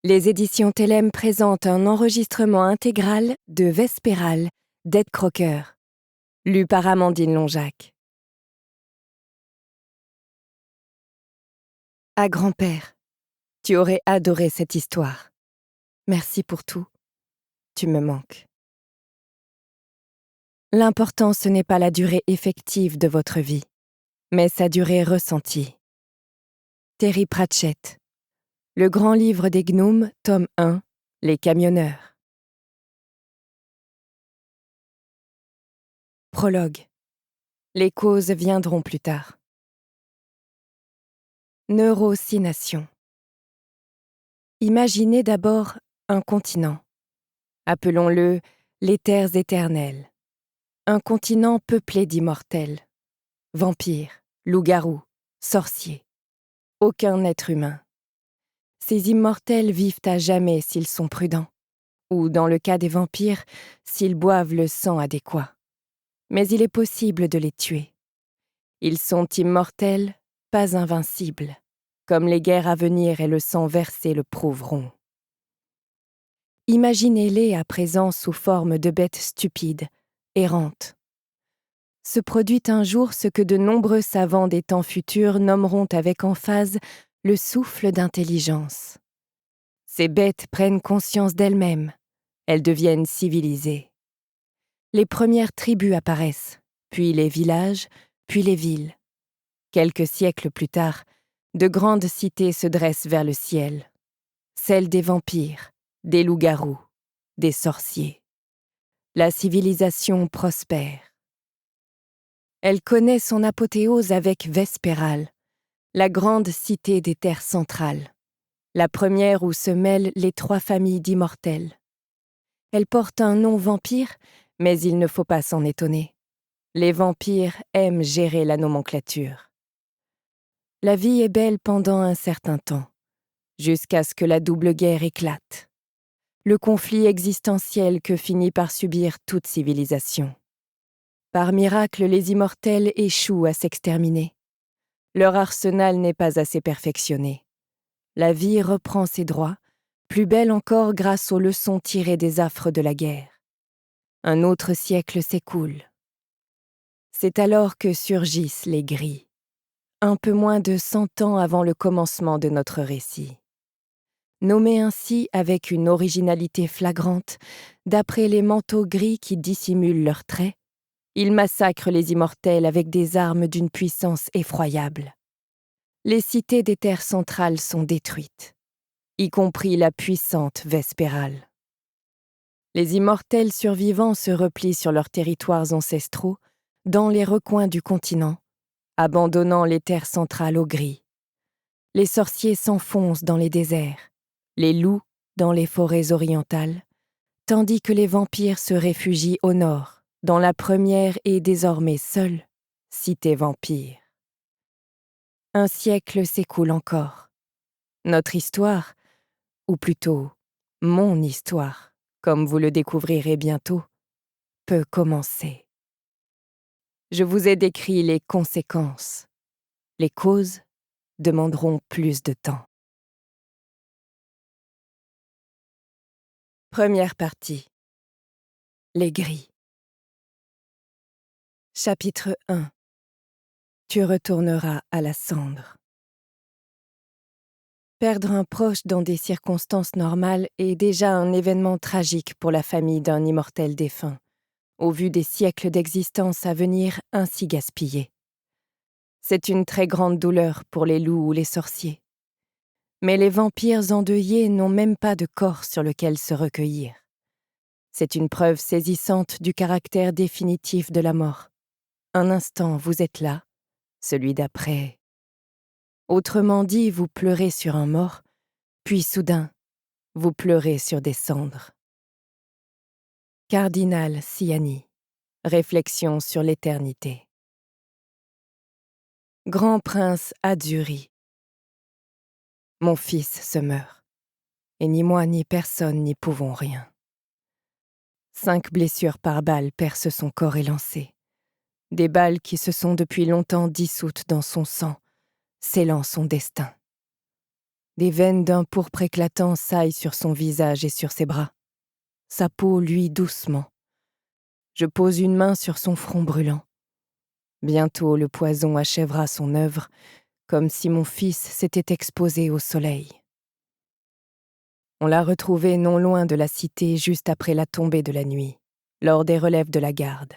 Les éditions Tellem présentent un enregistrement intégral de Vespéral d'Ed Crocker, lu par Amandine Lonjac. À grand-père, tu aurais adoré cette histoire. Merci pour tout. Tu me manques. L'important, ce n'est pas la durée effective de votre vie, mais sa durée ressentie. Terry Pratchett. Le grand livre des gnomes, tome 1, Les camionneurs. Prologue. Les causes viendront plus tard. Neurocination. Imaginez d'abord un continent. Appelons-le les terres éternelles. Un continent peuplé d'immortels. Vampires, loups-garous, sorciers. Aucun être humain. Ces immortels vivent à jamais s'ils sont prudents, ou dans le cas des vampires, s'ils boivent le sang adéquat. Mais il est possible de les tuer. Ils sont immortels, pas invincibles, comme les guerres à venir et le sang versé le prouveront. Imaginez-les à présent sous forme de bêtes stupides, errantes. Se produit un jour ce que de nombreux savants des temps futurs nommeront avec emphase le souffle d'intelligence. Ces bêtes prennent conscience d'elles-mêmes, elles deviennent civilisées. Les premières tribus apparaissent, puis les villages, puis les villes. Quelques siècles plus tard, de grandes cités se dressent vers le ciel, celles des vampires, des loups-garous, des sorciers. La civilisation prospère. Elle connaît son apothéose avec Vespéral, la grande cité des terres centrales, la première où se mêlent les 3 familles d'immortels. Elle porte un nom vampire, mais il ne faut pas s'en étonner. Les vampires aiment gérer la nomenclature. La vie est belle pendant un certain temps, jusqu'à ce que la double guerre éclate. Le conflit existentiel que finit par subir toute civilisation. Par miracle, les immortels échouent à s'exterminer. Leur arsenal n'est pas assez perfectionné. La vie reprend ses droits, plus belle encore grâce aux leçons tirées des affres de la guerre. Un autre siècle s'écoule. C'est alors que surgissent les gris, un peu moins de 100 ans avant le commencement de notre récit. Nommés ainsi avec une originalité flagrante, d'après les manteaux gris qui dissimulent leurs traits, ils massacrent les immortels avec des armes d'une puissance effroyable. Les cités des terres centrales sont détruites, y compris la puissante Vespérale. Les immortels survivants se replient sur leurs territoires ancestraux, dans les recoins du continent, abandonnant les terres centrales au gris. Les sorciers s'enfoncent dans les déserts, les loups dans les forêts orientales, tandis que les vampires se réfugient au nord, dans la première et désormais seule cité vampire. Un siècle s'écoule encore. Notre histoire, ou plutôt mon histoire, comme vous le découvrirez bientôt, peut commencer. Je vous ai décrit les conséquences. Les causes demanderont plus de temps. Première partie. Les gris. Chapitre 1. Tu retourneras à la cendre. Perdre un proche dans des circonstances normales est déjà un événement tragique pour la famille d'un immortel défunt, au vu des siècles d'existence à venir ainsi gaspillés. C'est une très grande douleur pour les loups ou les sorciers. Mais les vampires endeuillés n'ont même pas de corps sur lequel se recueillir. C'est une preuve saisissante du caractère définitif de la mort. Un instant, vous êtes là, celui d'après. Autrement dit, vous pleurez sur un mort, puis soudain, vous pleurez sur des cendres. Cardinal Ciani. Réflexion sur l'éternité. Grand prince Adzuri. Mon fils se meurt, et ni moi ni personne n'y pouvons rien. 5 blessures par balle percent son corps élancé. Des balles qui se sont depuis longtemps dissoutes dans son sang, scellant son destin. Des veines d'un pourpre éclatant saillent sur son visage et sur ses bras. Sa peau luit doucement. Je pose une main sur son front brûlant. Bientôt le poison achèvera son œuvre, comme si mon fils s'était exposé au soleil. On l'a retrouvé non loin de la cité juste après la tombée de la nuit, lors des relèves de la garde.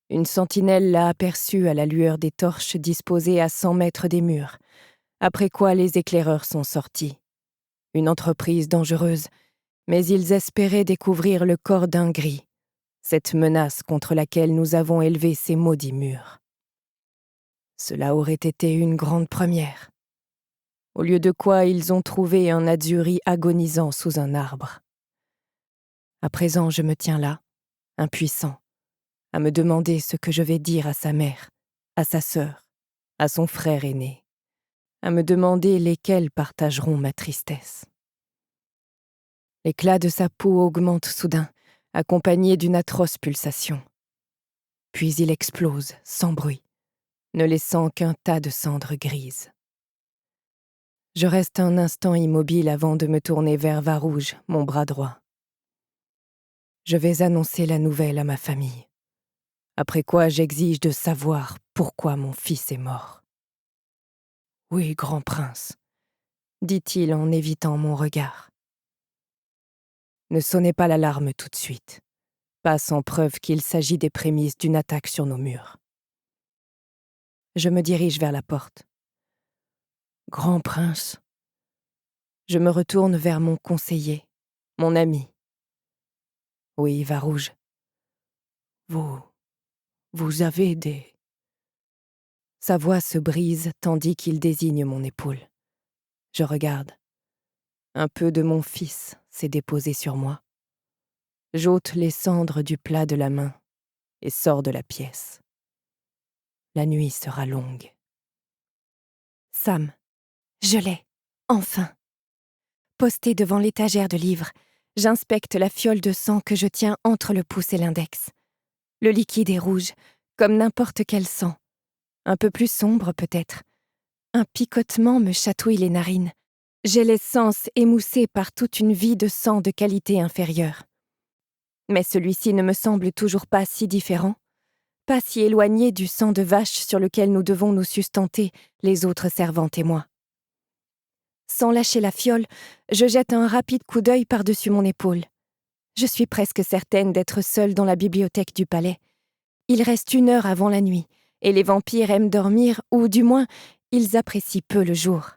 Une sentinelle l'a aperçu à la lueur des torches disposées à 100 mètres des murs, après quoi les éclaireurs sont sortis. Une entreprise dangereuse, mais ils espéraient découvrir le corps d'un gris, cette menace contre laquelle nous avons élevé ces maudits murs. Cela aurait été une grande première. Au lieu de quoi ils ont trouvé un Adzuri agonisant sous un arbre. À présent, je me tiens là, impuissant, à me demander ce que je vais dire à sa mère, à sa sœur, à son frère aîné, à me demander lesquels partageront ma tristesse. L'éclat de sa peau augmente soudain, accompagné d'une atroce pulsation. Puis il explose, sans bruit, ne laissant qu'un tas de cendres grises. Je reste un instant immobile avant de me tourner vers Varouge, mon bras droit. Je vais annoncer la nouvelle à ma famille, après quoi j'exige de savoir pourquoi mon fils est mort. « Oui, grand prince, » dit-il en évitant mon regard. Ne sonnez pas l'alarme tout de suite, pas sans preuve qu'il s'agit des prémices d'une attaque sur nos murs. Je me dirige vers la porte. Grand prince, je me retourne vers mon conseiller, mon ami. Oui, Varouge. Vous avez des... Sa voix se brise tandis qu'il désigne mon épaule. Je regarde. Un peu de mon fils s'est déposé sur moi. J'ôte les cendres du plat de la main et sors de la pièce. La nuit sera longue. Sam, je l'ai, enfin. Posté devant l'étagère de livres, j'inspecte la fiole de sang que je tiens entre le pouce et l'index. Le liquide est rouge, comme n'importe quel sang. Un peu plus sombre peut-être. Un picotement me chatouille les narines. J'ai les sens émoussés par toute une vie de sang de qualité inférieure. Mais celui-ci ne me semble toujours pas si différent, pas si éloigné du sang de vache sur lequel nous devons nous sustenter, les autres servantes et moi. Sans lâcher la fiole, je jette un rapide coup d'œil par-dessus mon épaule. Je suis presque certaine d'être seule dans la bibliothèque du palais. Il reste 1 heure avant la nuit, et les vampires aiment dormir, ou du moins, ils apprécient peu le jour.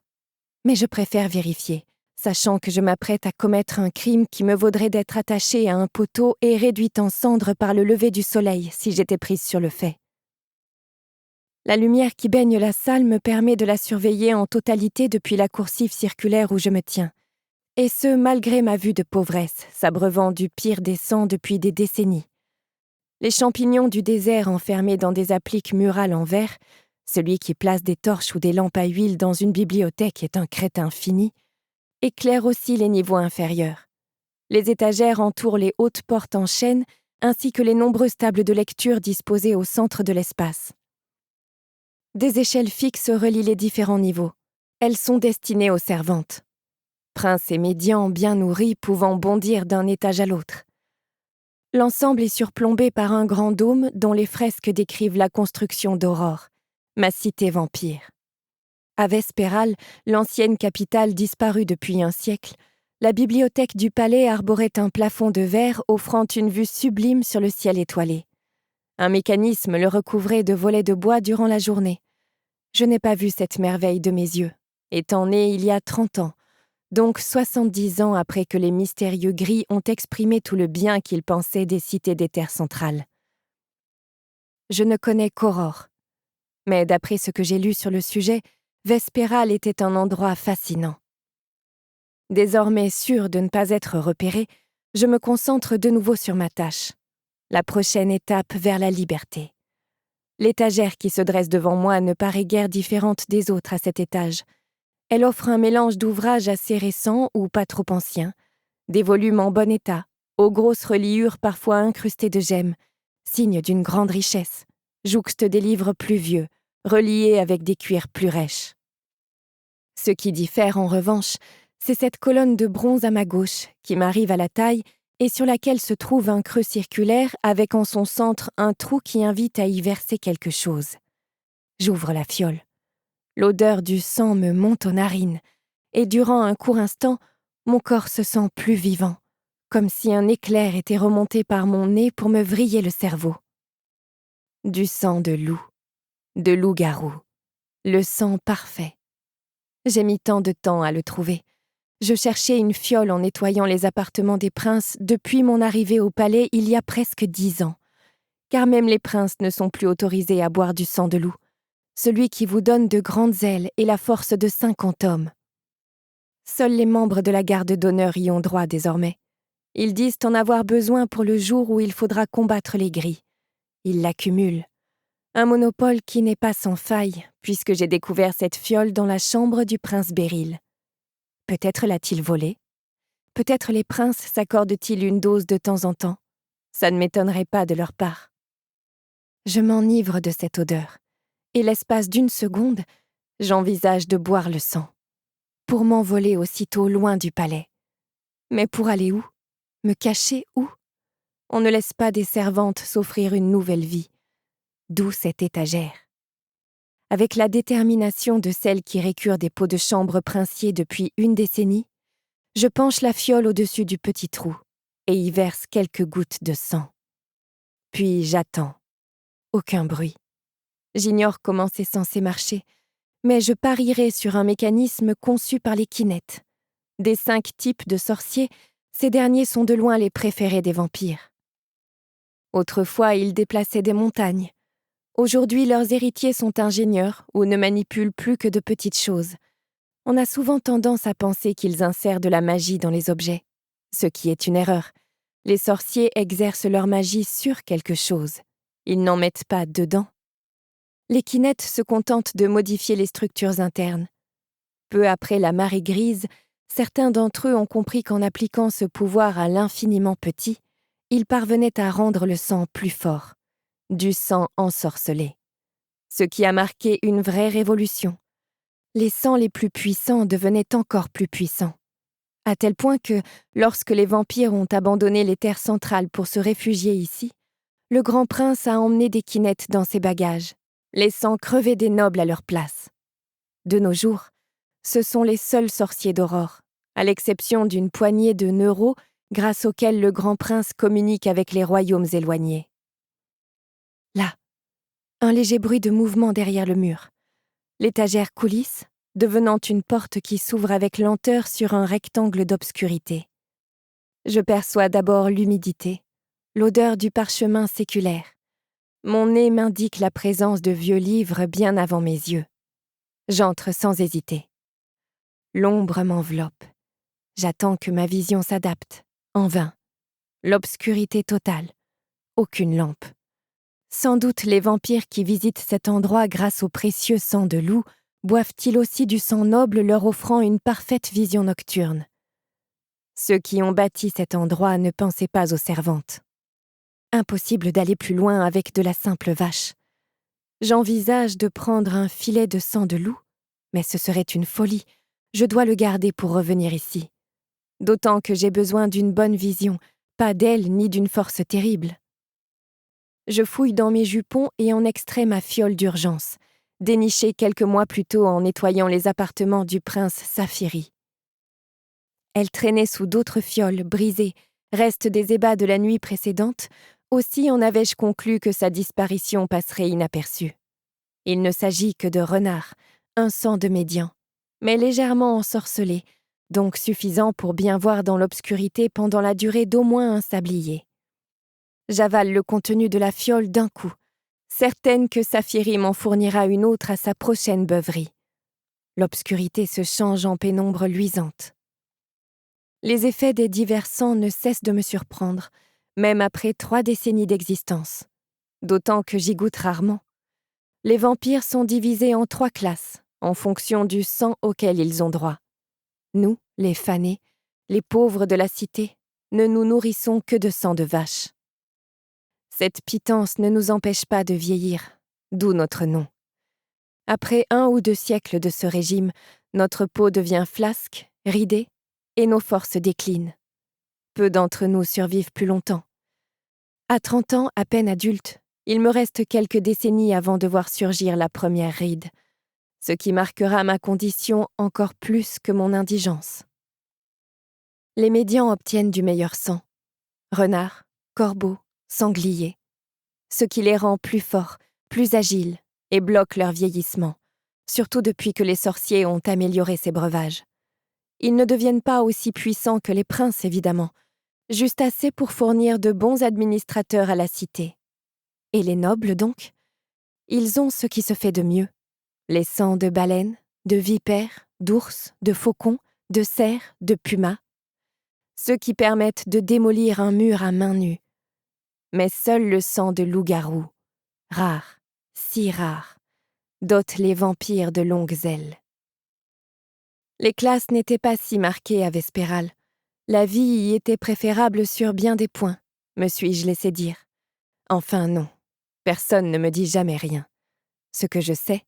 Mais je préfère vérifier, sachant que je m'apprête à commettre un crime qui me vaudrait d'être attachée à un poteau et réduite en cendres par le lever du soleil si j'étais prise sur le fait. La lumière qui baigne la salle me permet de la surveiller en totalité depuis la coursive circulaire où je me tiens, et ce malgré ma vue de pauvresse, s'abreuvant du pire des sangs depuis des décennies. Les champignons du désert enfermés dans des appliques murales en verre, celui qui place des torches ou des lampes à huile dans une bibliothèque est un crétin fini, éclairent aussi les niveaux inférieurs. Les étagères entourent les hautes portes en chêne ainsi que les nombreuses tables de lecture disposées au centre de l'espace. Des échelles fixes relient les différents niveaux. Elles sont destinées aux servantes. Princes et médians bien nourris pouvant bondir d'un étage à l'autre. L'ensemble est surplombé par un grand dôme dont les fresques décrivent la construction d'Aurore, ma cité vampire. À Vespéral, l'ancienne capitale disparue depuis un siècle, la bibliothèque du palais arborait un plafond de verre offrant une vue sublime sur le ciel étoilé. Un mécanisme le recouvrait de volets de bois durant la journée. Je n'ai pas vu cette merveille de mes yeux, étant née il y a 30 ans, donc 70 ans après que les mystérieux gris ont exprimé tout le bien qu'ils pensaient des cités des terres centrales. Je ne connais qu'Aurore, mais d'après ce que j'ai lu sur le sujet, Vespéral était un endroit fascinant. Désormais sûre de ne pas être repérée, je me concentre de nouveau sur ma tâche. La prochaine étape vers la liberté. L'étagère qui se dresse devant moi ne paraît guère différente des autres à cet étage. Elle offre un mélange d'ouvrages assez récents ou pas trop anciens, des volumes en bon état, aux grosses reliures parfois incrustées de gemmes, signe d'une grande richesse, jouxte des livres plus vieux, reliés avec des cuirs plus rêches. Ce qui diffère, en revanche, c'est cette colonne de bronze à ma gauche, qui m'arrive à la taille et sur laquelle se trouve un creux circulaire avec en son centre un trou qui invite à y verser quelque chose. J'ouvre la fiole. L'odeur du sang me monte aux narines, et durant un court instant, mon corps se sent plus vivant, comme si un éclair était remonté par mon nez pour me vriller le cerveau. Du sang de loup-garou, le sang parfait. J'ai mis tant de temps à le trouver. Je cherchais une fiole en nettoyant les appartements des princes depuis mon arrivée au palais il y a presque 10 ans, car même les princes ne sont plus autorisés à boire du sang de loup, celui qui vous donne de grandes ailes et la force de 50 hommes. Seuls les membres de la garde d'honneur y ont droit désormais. Ils disent en avoir besoin pour le jour où il faudra combattre les gris. Ils l'accumulent. Un monopole qui n'est pas sans faille, puisque j'ai découvert cette fiole dans la chambre du prince Beryl. Peut-être l'a-t-il volée? Peut-être les princes s'accordent-ils une dose de temps en temps? Ça ne m'étonnerait pas de leur part. Je m'enivre de cette odeur, et l'espace d'une seconde, j'envisage de boire le sang, pour m'envoler aussitôt loin du palais. Mais pour aller où? Me cacher où? On ne laisse pas des servantes s'offrir une nouvelle vie. D'où cette étagère? Avec la détermination de celles qui récurent des pots de chambre princiers depuis une décennie, je penche la fiole au-dessus du petit trou et y verse quelques gouttes de sang. Puis j'attends. Aucun bruit. J'ignore comment c'est censé marcher, mais je parierais sur un mécanisme conçu par les Kinettes. Des 5 types de sorciers, ces derniers sont de loin les préférés des vampires. Autrefois, ils déplaçaient des montagnes. Aujourd'hui, leurs héritiers sont ingénieurs ou ne manipulent plus que de petites choses. On a souvent tendance à penser qu'ils insèrent de la magie dans les objets, ce qui est une erreur. Les sorciers exercent leur magie sur quelque chose. Ils n'en mettent pas dedans. Les Kinettes se contentent de modifier les structures internes. Peu après la marée grise, certains d'entre eux ont compris qu'en appliquant ce pouvoir à l'infiniment petit, ils parvenaient à rendre le sang plus fort. Du sang ensorcelé. Ce qui a marqué une vraie révolution. Les sangs les plus puissants devenaient encore plus puissants. À tel point que, lorsque les vampires ont abandonné les terres centrales pour se réfugier ici, le grand prince a emmené des Kinettes dans ses bagages, laissant crever des nobles à leur place. De nos jours, ce sont les seuls sorciers d'Aurore, à l'exception d'une poignée de neuros grâce auxquels le grand prince communique avec les royaumes éloignés. Là, un léger bruit de mouvement derrière le mur. L'étagère coulisse, devenant une porte qui s'ouvre avec lenteur sur un rectangle d'obscurité. Je perçois d'abord l'humidité, l'odeur du parchemin séculaire. Mon nez m'indique la présence de vieux livres bien avant mes yeux. J'entre sans hésiter. L'ombre m'enveloppe. J'attends que ma vision s'adapte. En vain. L'obscurité totale. Aucune lampe. Sans doute les vampires qui visitent cet endroit grâce au précieux sang de loup boivent-ils aussi du sang noble leur offrant une parfaite vision nocturne. Ceux qui ont bâti cet endroit ne pensaient pas aux servantes. Impossible d'aller plus loin avec de la simple vache. J'envisage de prendre un filet de sang de loup, mais ce serait une folie. Je dois le garder pour revenir ici. D'autant que j'ai besoin d'une bonne vision, pas d'elle ni d'une force terrible. Je fouille dans mes jupons et en extrais ma fiole d'urgence, dénichée quelques mois plus tôt en nettoyant les appartements du prince Saphiri. Elle traînait sous d'autres fioles brisées, restes des ébats de la nuit précédente, aussi en avais-je conclu que sa disparition passerait inaperçue. Il ne s'agit que de renard, un sang de médian, mais légèrement ensorcelé, donc suffisant pour bien voir dans l'obscurité pendant la durée d'au moins un sablier. J'avale le contenu de la fiole d'un coup, certaine que Saphiri m'en fournira une autre à sa prochaine beuverie. L'obscurité se change en pénombre luisante. Les effets des divers sangs ne cessent de me surprendre, même après 3 décennies d'existence. D'autant que j'y goûte rarement. Les vampires sont divisés en 3 classes, en fonction du sang auquel ils ont droit. Nous, les fanés, les pauvres de la cité, ne nous nourrissons que de sang de vache. Cette pitance ne nous empêche pas de vieillir, d'où notre nom. Après 1 ou 2 siècles de ce régime, notre peau devient flasque, ridée, et nos forces déclinent. Peu d'entre nous survivent plus longtemps. À 30 ans, à peine adulte, il me reste quelques décennies avant de voir surgir la première ride, ce qui marquera ma condition encore plus que mon indigence. Les médians obtiennent du meilleur sang. Renards, corbeaux, sangliers. Ce qui les rend plus forts, plus agiles, et bloque leur vieillissement, surtout depuis que les sorciers ont amélioré ces breuvages. Ils ne deviennent pas aussi puissants que les princes, évidemment, juste assez pour fournir de bons administrateurs à la cité. Et les nobles, donc? Ils ont ce qui se fait de mieux. Les sangs de baleines, de vipères, d'ours, de faucons, de cerfs, de pumas. Ceux qui permettent de démolir un mur à main nue. Mais seul le sang de loup-garou, rare, si rare, dote les vampires de longues ailes. Les classes n'étaient pas si marquées à Vespéral. La vie y était préférable sur bien des points, me suis-je laissé dire. Enfin non, personne ne me dit jamais rien. Ce que je sais,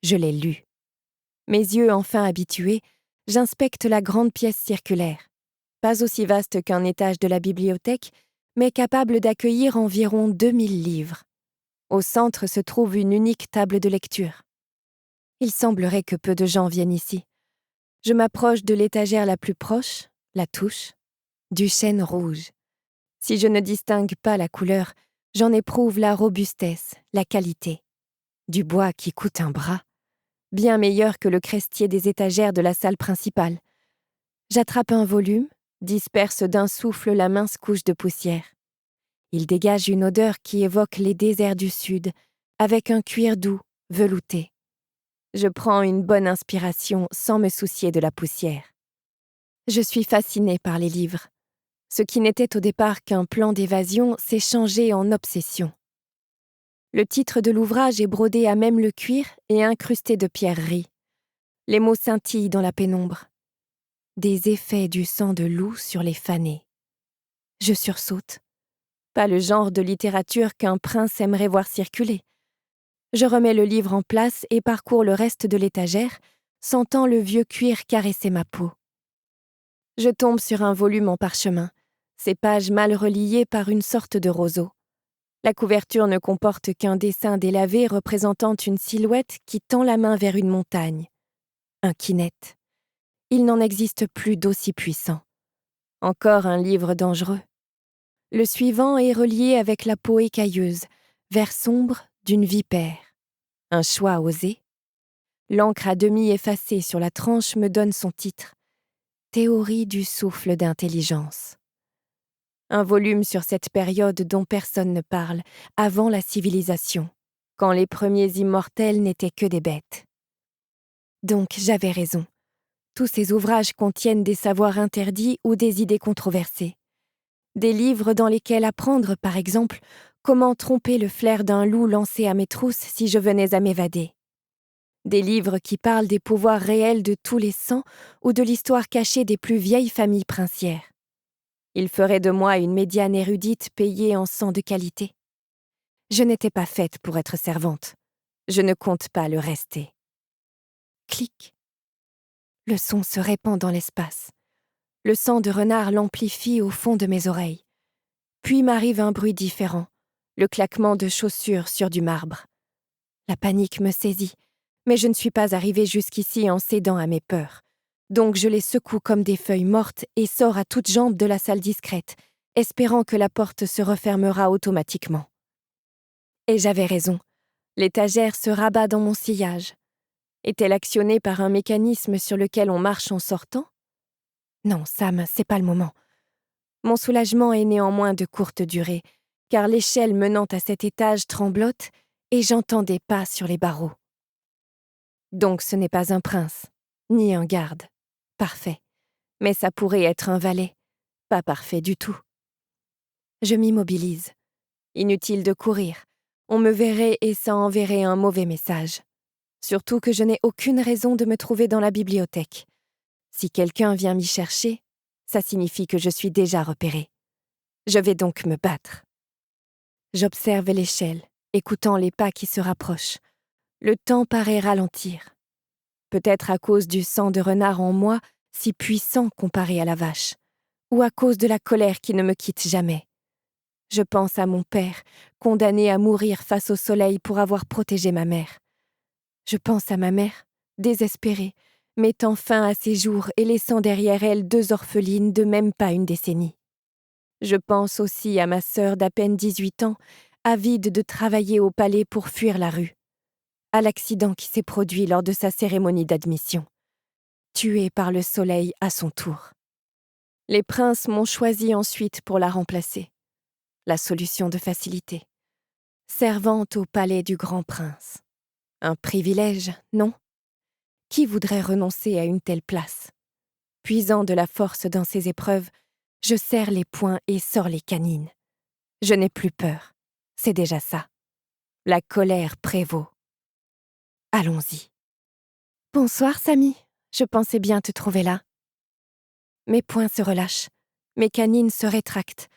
je l'ai lu. Mes yeux enfin habitués, j'inspecte la grande pièce circulaire. Pas aussi vaste qu'un étage de la bibliothèque, mais capable d'accueillir environ 2000 livres. Au centre se trouve une unique table de lecture. Il semblerait que peu de gens viennent ici. Je m'approche de l'étagère la plus proche, la touche, du chêne rouge. Si je ne distingue pas la couleur, j'en éprouve la robustesse, la qualité. Du bois qui coûte un bras, bien meilleur que le crestier des étagères de la salle principale. J'attrape un volume, disperse d'un souffle la mince couche de poussière. Il dégage une odeur qui évoque les déserts du Sud, avec un cuir doux, velouté. Je prends une bonne inspiration sans me soucier de la poussière. Je suis fascinée par les livres. Ce qui n'était au départ qu'un plan d'évasion s'est changé en obsession. Le titre de l'ouvrage est brodé à même le cuir et incrusté de pierreries. Les mots scintillent dans la pénombre. Des effets du sang de loup sur les fanés. Je sursaute. Pas le genre de littérature qu'un prince aimerait voir circuler. Je remets le livre en place et parcours le reste de l'étagère, sentant le vieux cuir caresser ma peau. Je tombe sur un volume en parchemin, ses pages mal reliées par une sorte de roseau. La couverture ne comporte qu'un dessin délavé représentant une silhouette qui tend la main vers une montagne. Un kinect. Il n'en existe plus d'aussi puissant. Encore un livre dangereux. Le suivant est relié avec la peau écailleuse, vert sombre d'une vipère. Un choix osé. L'encre à demi effacée sur la tranche me donne son titre. Théorie du souffle d'intelligence. Un volume sur cette période dont personne ne parle, avant la civilisation, quand les premiers immortels n'étaient que des bêtes. Donc j'avais raison. Tous ces ouvrages contiennent des savoirs interdits ou des idées controversées. Des livres dans lesquels apprendre, par exemple, comment tromper le flair d'un loup lancé à mes trousses si je venais à m'évader. Des livres qui parlent des pouvoirs réels de tous les sangs ou de l'histoire cachée des plus vieilles familles princières. Il ferait de moi une médiane érudite payée en sang de qualité. Je n'étais pas faite pour être servante. Je ne compte pas le rester. Clic. Le son se répand dans l'espace. Le sang de renard l'amplifie au fond de mes oreilles. Puis m'arrive un bruit différent, le claquement de chaussures sur du marbre. La panique me saisit, mais je ne suis pas arrivée jusqu'ici en cédant à mes peurs. Donc je les secoue comme des feuilles mortes et sors à toutes jambes de la salle discrète, espérant que la porte se refermera automatiquement. Et j'avais raison. L'étagère se rabat dans mon sillage. Est-elle actionnée par un mécanisme sur lequel on marche en sortant? Non, Sam, c'est pas le moment. Mon soulagement est néanmoins de courte durée, car l'échelle menant à cet étage tremblote et j'entends des pas sur les barreaux. Donc ce n'est pas un prince, ni un garde. Parfait. Mais ça pourrait être un valet. Pas parfait du tout. Je m'immobilise. Inutile de courir. On me verrait et ça enverrait un mauvais message. Surtout que je n'ai aucune raison de me trouver dans la bibliothèque. Si quelqu'un vient m'y chercher, ça signifie que je suis déjà repérée. Je vais donc me battre. J'observe l'échelle, écoutant les pas qui se rapprochent. Le temps paraît ralentir. Peut-être à cause du sang de renard en moi, si puissant comparé à la vache, ou à cause de la colère qui ne me quitte jamais. Je pense à mon père, condamné à mourir face au soleil pour avoir protégé ma mère. Je pense à ma mère, désespérée, mettant fin à ses jours et laissant derrière elle 2 orphelines de même pas une décennie. Je pense aussi à ma sœur d'à peine 18 ans, avide de travailler au palais pour fuir la rue, à l'accident qui s'est produit lors de sa cérémonie d'admission, tuée par le soleil à son tour. Les princes m'ont choisi ensuite pour la remplacer. La solution de facilité. Servante au palais du grand prince. Un privilège, non? Qui voudrait renoncer à une telle place? Puisant de la force dans ces épreuves, je serre les poings et sors les canines. Je n'ai plus peur. C'est déjà ça. La colère prévaut. Allons-y. Bonsoir, Samy. Je pensais bien te trouver là. Mes poings se relâchent. Mes canines se rétractent.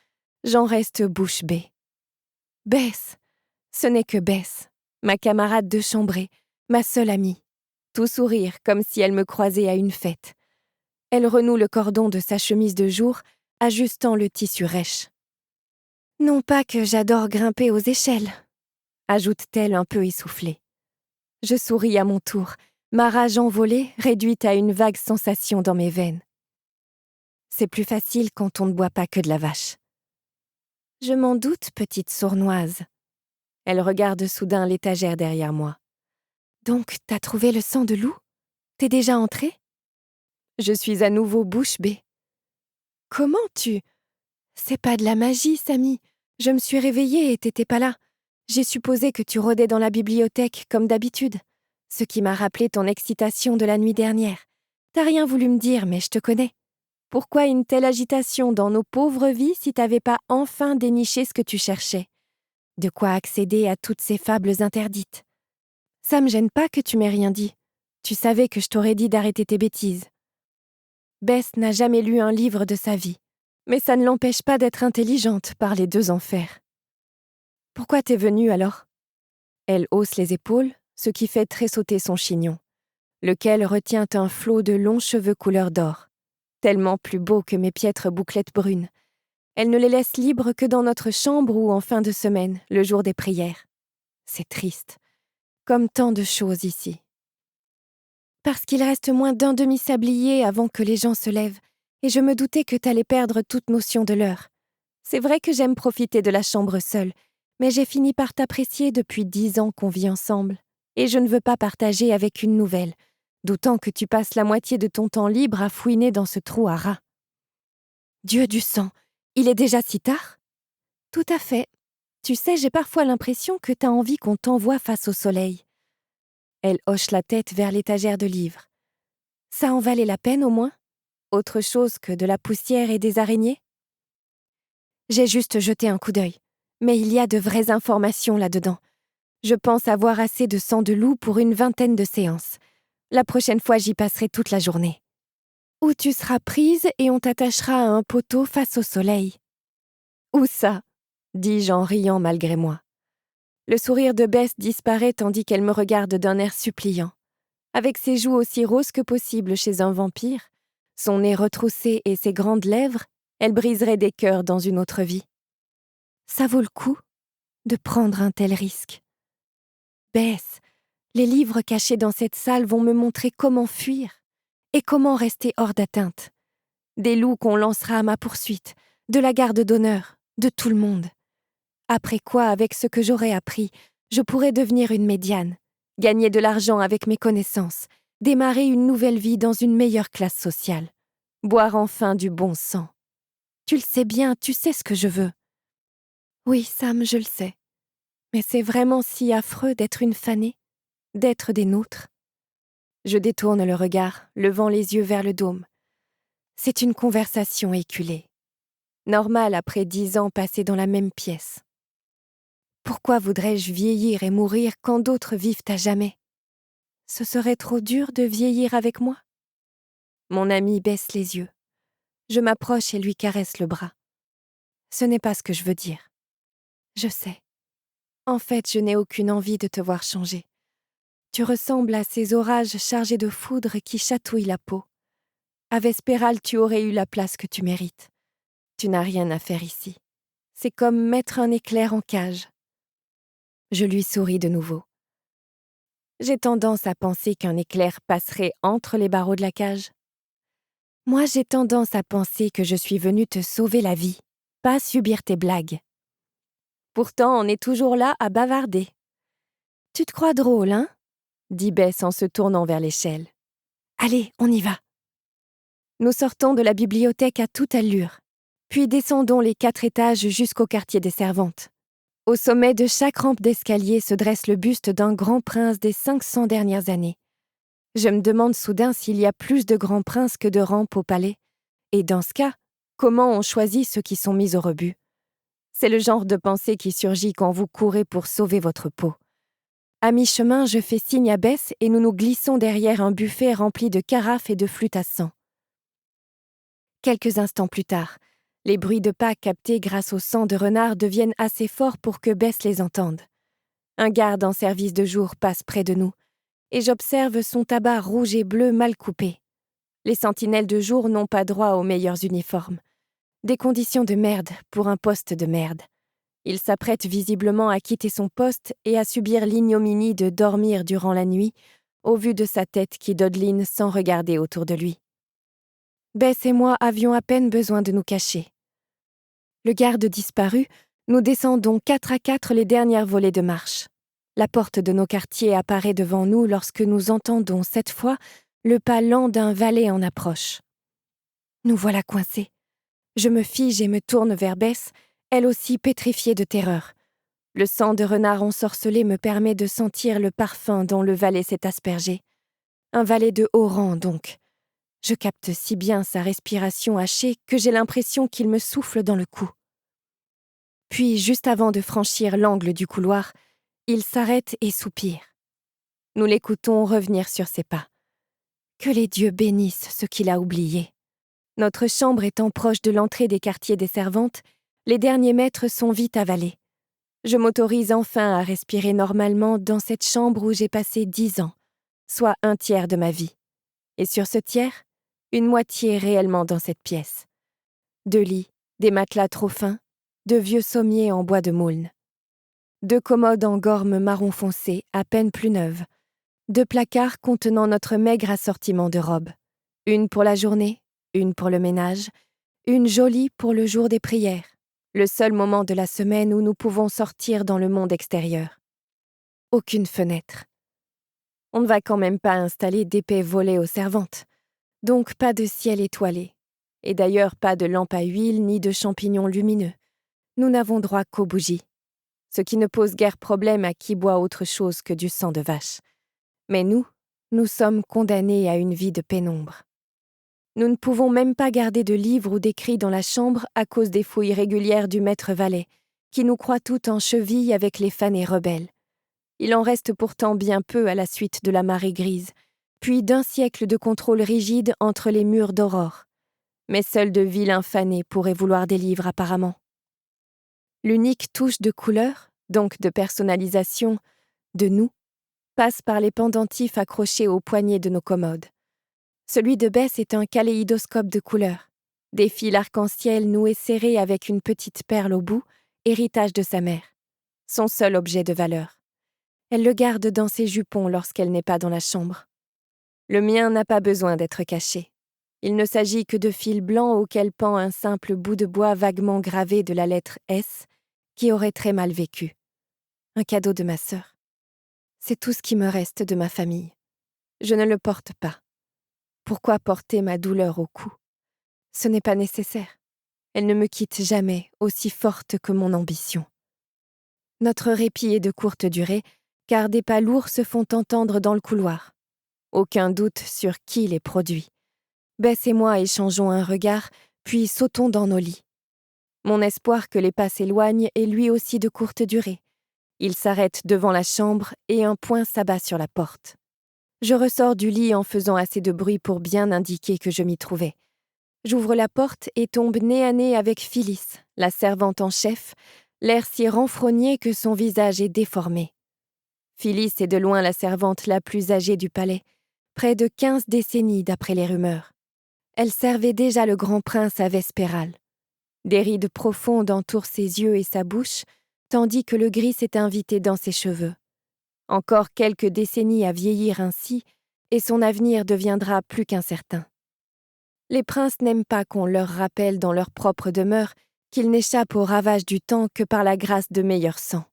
J'en reste bouche bée. Bess. Ce n'est que Bess, ma camarade de chambrée, ma seule amie. Tout sourire comme si elle me croisait à une fête. Elle renoue le cordon de sa chemise de jour, ajustant le tissu rêche. Non pas que j'adore grimper aux échelles, ajoute-t-elle un peu essoufflée. Je souris à mon tour, ma rage envolée réduite à une vague sensation dans mes veines. C'est plus facile quand on ne boit pas que de la vache. Je m'en doute, petite sournoise. Elle regarde soudain l'étagère derrière moi. Donc, t'as trouvé le sang de loup? T'es déjà entrée? Je suis à nouveau bouche bée. Comment tu... C'est pas de la magie, Samy. Je me suis réveillée et t'étais pas là. J'ai supposé que tu rôdais dans la bibliothèque comme d'habitude. Ce qui m'a rappelé ton excitation de la nuit dernière. T'as rien voulu me dire, mais je te connais. Pourquoi une telle agitation dans nos pauvres vies si t'avais pas enfin déniché ce que tu cherchais? De quoi accéder à toutes ces fables interdites? Ça me gêne pas que tu m'aies rien dit. Tu savais que je t'aurais dit d'arrêter tes bêtises. Bess n'a jamais lu un livre de sa vie, mais ça ne l'empêche pas d'être intelligente par les 2 enfers. Pourquoi t'es venue alors? Elle hausse les épaules, ce qui fait tressauter son chignon, lequel retient un flot de longs cheveux couleur d'or, tellement plus beaux que mes piètres bouclettes brunes. Elle ne les laisse libres que dans notre chambre ou en fin de semaine, le jour des prières. C'est triste, comme tant de choses ici. Parce qu'il reste moins d'un demi-sablier avant que les gens se lèvent, et je me doutais que t'allais perdre toute notion de l'heure. C'est vrai que j'aime profiter de la chambre seule, mais j'ai fini par t'apprécier depuis 10 ans qu'on vit ensemble, et je ne veux pas partager avec une nouvelle, d'autant que tu passes la moitié de ton temps libre à fouiner dans ce trou à rats. Dieu du sang, il est déjà si tard? Tout à fait. Tu sais, j'ai parfois l'impression que t'as envie qu'on t'envoie face au soleil. Elle hoche la tête vers l'étagère de livres. Ça en valait la peine au moins? Autre chose que de la poussière et des araignées? J'ai juste jeté un coup d'œil, mais il y a de vraies informations là-dedans. Je pense avoir assez de sang de loup pour une 20aine de séances. La prochaine fois, j'y passerai toute la journée. Ou tu seras prise et on t'attachera à un poteau face au soleil. Où ça? Dis-je en riant malgré moi. Le sourire de Bess disparaît tandis qu'elle me regarde d'un air suppliant. Avec ses joues aussi roses que possible chez un vampire, son nez retroussé et ses grandes lèvres, elle briserait des cœurs dans une autre vie. Ça vaut le coup de prendre un tel risque. Bess, les livres cachés dans cette salle vont me montrer comment fuir et comment rester hors d'atteinte. Des loups qu'on lancera à ma poursuite, de la garde d'honneur, de tout le monde. Après quoi, avec ce que j'aurai appris, je pourrai devenir une médiane, gagner de l'argent avec mes connaissances, démarrer une nouvelle vie dans une meilleure classe sociale, boire enfin du bon sang. Tu le sais bien, tu sais ce que je veux. Oui, Sam, je le sais. Mais c'est vraiment si affreux d'être une fanée, d'être des nôtres. Je détourne le regard, levant les yeux vers le dôme. C'est une conversation éculée. Normale après 10 ans passés dans la même pièce. Pourquoi voudrais-je vieillir et mourir quand d'autres vivent à jamais? Ce serait trop dur de vieillir avec moi? Mon ami baisse les yeux. Je m'approche et lui caresse le bras. Ce n'est pas ce que je veux dire. Je sais. En fait, je n'ai aucune envie de te voir changer. Tu ressembles à ces orages chargés de foudre qui chatouillent la peau. À Vespéral, tu aurais eu la place que tu mérites. Tu n'as rien à faire ici. C'est comme mettre un éclair en cage. » Je lui souris de nouveau. J'ai tendance à penser qu'un éclair passerait entre les barreaux de la cage. Moi, j'ai tendance à penser que je suis venue te sauver la vie, pas subir tes blagues. Pourtant, on est toujours là à bavarder. Tu te crois drôle, hein ? Dit Bess en se tournant vers l'échelle. Allez, on y va. Nous sortons de la bibliothèque à toute allure, puis descendons les 4 étages jusqu'au quartier des servantes. Au sommet de chaque rampe d'escalier se dresse le buste d'un grand prince des 500 dernières années. Je me demande soudain s'il y a plus de grands princes que de rampes au palais. Et dans ce cas, comment on choisit ceux qui sont mis au rebut ? C'est le genre de pensée qui surgit quand vous courez pour sauver votre peau. À mi-chemin, je fais signe à Bess et nous nous glissons derrière un buffet rempli de carafes et de flûtes à sang. Quelques instants plus tard, les bruits de pas captés grâce au sang de renard deviennent assez forts pour que Bess les entende. Un garde en service de jour passe près de nous, et j'observe son tabac rouge et bleu mal coupé. Les sentinelles de jour n'ont pas droit aux meilleurs uniformes. Des conditions de merde pour un poste de merde. Il s'apprête visiblement à quitter son poste et à subir l'ignominie de dormir durant la nuit, au vu de sa tête qui dodeline sans regarder autour de lui. Bess et moi avions à peine besoin de nous cacher. Le garde disparu, nous descendons 4 à 4 les dernières volées de marche. La porte de nos quartiers apparaît devant nous lorsque nous entendons cette fois le pas lent d'un valet en approche. Nous voilà coincés. Je me fige et me tourne vers Bess, elle aussi pétrifiée de terreur. Le sang de renard ensorcelé me permet de sentir le parfum dont le valet s'est aspergé. Un valet de haut rang, donc. Je capte si bien sa respiration hachée que j'ai l'impression qu'il me souffle dans le cou. Puis, juste avant de franchir l'angle du couloir, il s'arrête et soupire. Nous l'écoutons revenir sur ses pas. Que les dieux bénissent ce qu'il a oublié. Notre chambre étant proche de l'entrée des quartiers des servantes, les derniers mètres sont vite avalés. Je m'autorise enfin à respirer normalement dans cette chambre où j'ai passé 10 ans, soit 1/3 de ma vie. Et sur ce tiers, une moitié réellement dans cette pièce. 2 lits, des matelas trop fins, de vieux sommiers en bois de Maulne. 2 commodes en gorme marron foncé, à peine plus neuves. 2 placards contenant notre maigre assortiment de robes. Une pour la journée, une pour le ménage, une jolie pour le jour des prières, le seul moment de la semaine où nous pouvons sortir dans le monde extérieur. Aucune fenêtre. On ne va quand même pas installer d'épais volets aux servantes, donc pas de ciel étoilé. Et d'ailleurs pas de lampe à huile ni de champignons lumineux. Nous n'avons droit qu'aux bougies. Ce qui ne pose guère problème à qui boit autre chose que du sang de vache. Mais nous sommes condamnés à une vie de pénombre. Nous ne pouvons même pas garder de livres ou d'écrits dans la chambre à cause des fouilles régulières du maître valet, qui nous croit toutes en cheville avec les fanés rebelles. Il en reste pourtant bien peu à la suite de la marée grise, puis d'un siècle de contrôle rigide entre les murs d'Aurore. Mais seuls de vilains fanés pourraient vouloir des livres apparemment. L'unique touche de couleur, donc de personnalisation, de nous, passe par les pendentifs accrochés aux poignets de nos commodes. Celui de Bess est un kaléidoscope de couleurs, des fils arc-en-ciel noués serrés avec une petite perle au bout, héritage de sa mère, son seul objet de valeur. Elle le garde dans ses jupons lorsqu'elle n'est pas dans la chambre. Le mien n'a pas besoin d'être caché. Il ne s'agit que de fils blancs auxquels pend un simple bout de bois vaguement gravé de la lettre S, qui aurait très mal vécu. Un cadeau de ma sœur. C'est tout ce qui me reste de ma famille. Je ne le porte pas. Pourquoi porter ma douleur au cou ? Ce n'est pas nécessaire. Elle ne me quitte jamais, aussi forte que mon ambition. Notre répit est de courte durée, car des pas lourds se font entendre dans le couloir. Aucun doute sur qui les produit. Bess et moi échangeons un regard, puis sautons dans nos lits. Mon espoir que les pas s'éloignent est lui aussi de courte durée. Il s'arrête devant la chambre et un poing s'abat sur la porte. Je ressors du lit en faisant assez de bruit pour bien indiquer que je m'y trouvais. J'ouvre la porte et tombe nez à nez avec Phyllis, la servante en chef, l'air si renfrogné que son visage est déformé. Phyllis est de loin la servante la plus âgée du palais, près de 15 décennies d'après les rumeurs. Elle servait déjà le grand prince à Vespéral. Des rides profondes entourent ses yeux et sa bouche, tandis que le gris s'est invité dans ses cheveux. Encore quelques décennies à vieillir ainsi, et son avenir deviendra plus qu'incertain. Les princes n'aiment pas qu'on leur rappelle dans leur propre demeure qu'ils n'échappent aux ravages du temps que par la grâce de meilleurs sangs.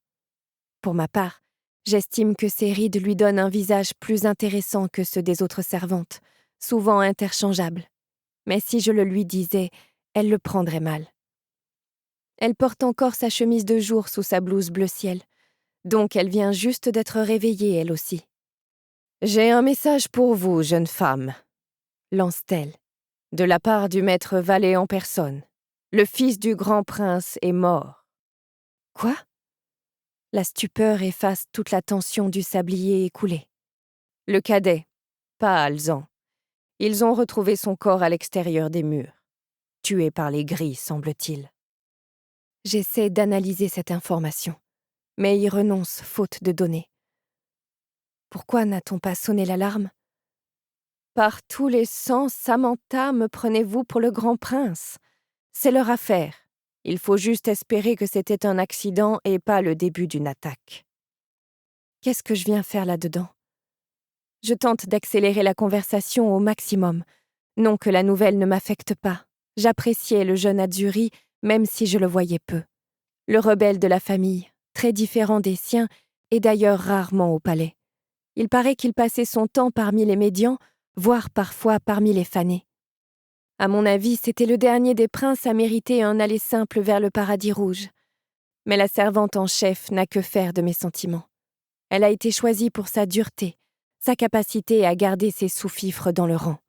Pour ma part, j'estime que ces rides lui donnent un visage plus intéressant que ceux des autres servantes, souvent interchangeables. Mais si je le lui disais, elle le prendrait mal. Elle porte encore sa chemise de jour sous sa blouse bleu ciel, donc elle vient juste d'être réveillée elle aussi. « J'ai un message pour vous, jeune femme, » lance-t-elle, de la part du maître valet en personne. Le fils du grand prince est mort. Quoi ? La stupeur efface toute la tension du sablier écoulé. Le cadet, pas Alzan. Ils ont retrouvé son corps à l'extérieur des murs, tué par les gris, semble-t-il. J'essaie d'analyser cette information, mais y renonce faute de données. Pourquoi n'a-t-on pas sonné l'alarme ? Par tous les sens, Samantha, me prenez-vous pour le grand prince ? C'est leur affaire. Il faut juste espérer que c'était un accident et pas le début d'une attaque. Qu'est-ce que je viens faire là-dedans ? Je tente d'accélérer la conversation au maximum. Non que la nouvelle ne m'affecte pas. J'appréciais le jeune Azzurri, même si je le voyais peu. Le rebelle de la famille, très différent des siens, est d'ailleurs rarement au palais. Il paraît qu'il passait son temps parmi les médians, voire parfois parmi les fanés. À mon avis, c'était le dernier des princes à mériter un aller simple vers le paradis rouge. Mais la servante en chef n'a que faire de mes sentiments. Elle a été choisie pour sa dureté, sa capacité à garder ses sous-fifres dans le rang.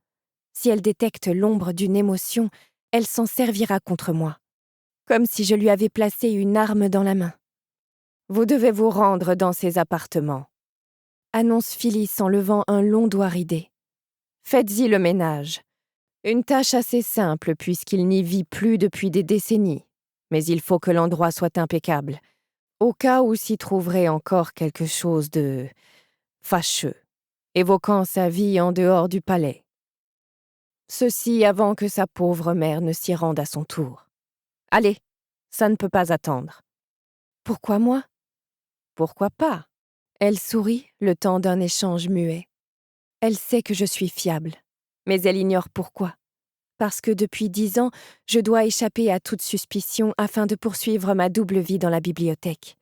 Si elle détecte l'ombre d'une émotion, elle s'en servira contre moi. Comme si je lui avais placé une arme dans la main. « Vous devez vous rendre dans ses appartements », annonce Phyllis en levant un long doigt ridé. « Faites-y le ménage. Une tâche assez simple puisqu'il n'y vit plus depuis des décennies. Mais il faut que l'endroit soit impeccable, au cas où s'y trouverait encore quelque chose de fâcheux, évoquant sa vie en dehors du palais. Ceci avant que sa pauvre mère ne s'y rende à son tour. Allez, ça ne peut pas attendre. » Pourquoi moi ? Pourquoi pas ? Elle sourit, le temps d'un échange muet. Elle sait que je suis fiable, mais elle ignore pourquoi. Parce que depuis 10 ans, je dois échapper à toute suspicion afin de poursuivre ma double vie dans la bibliothèque.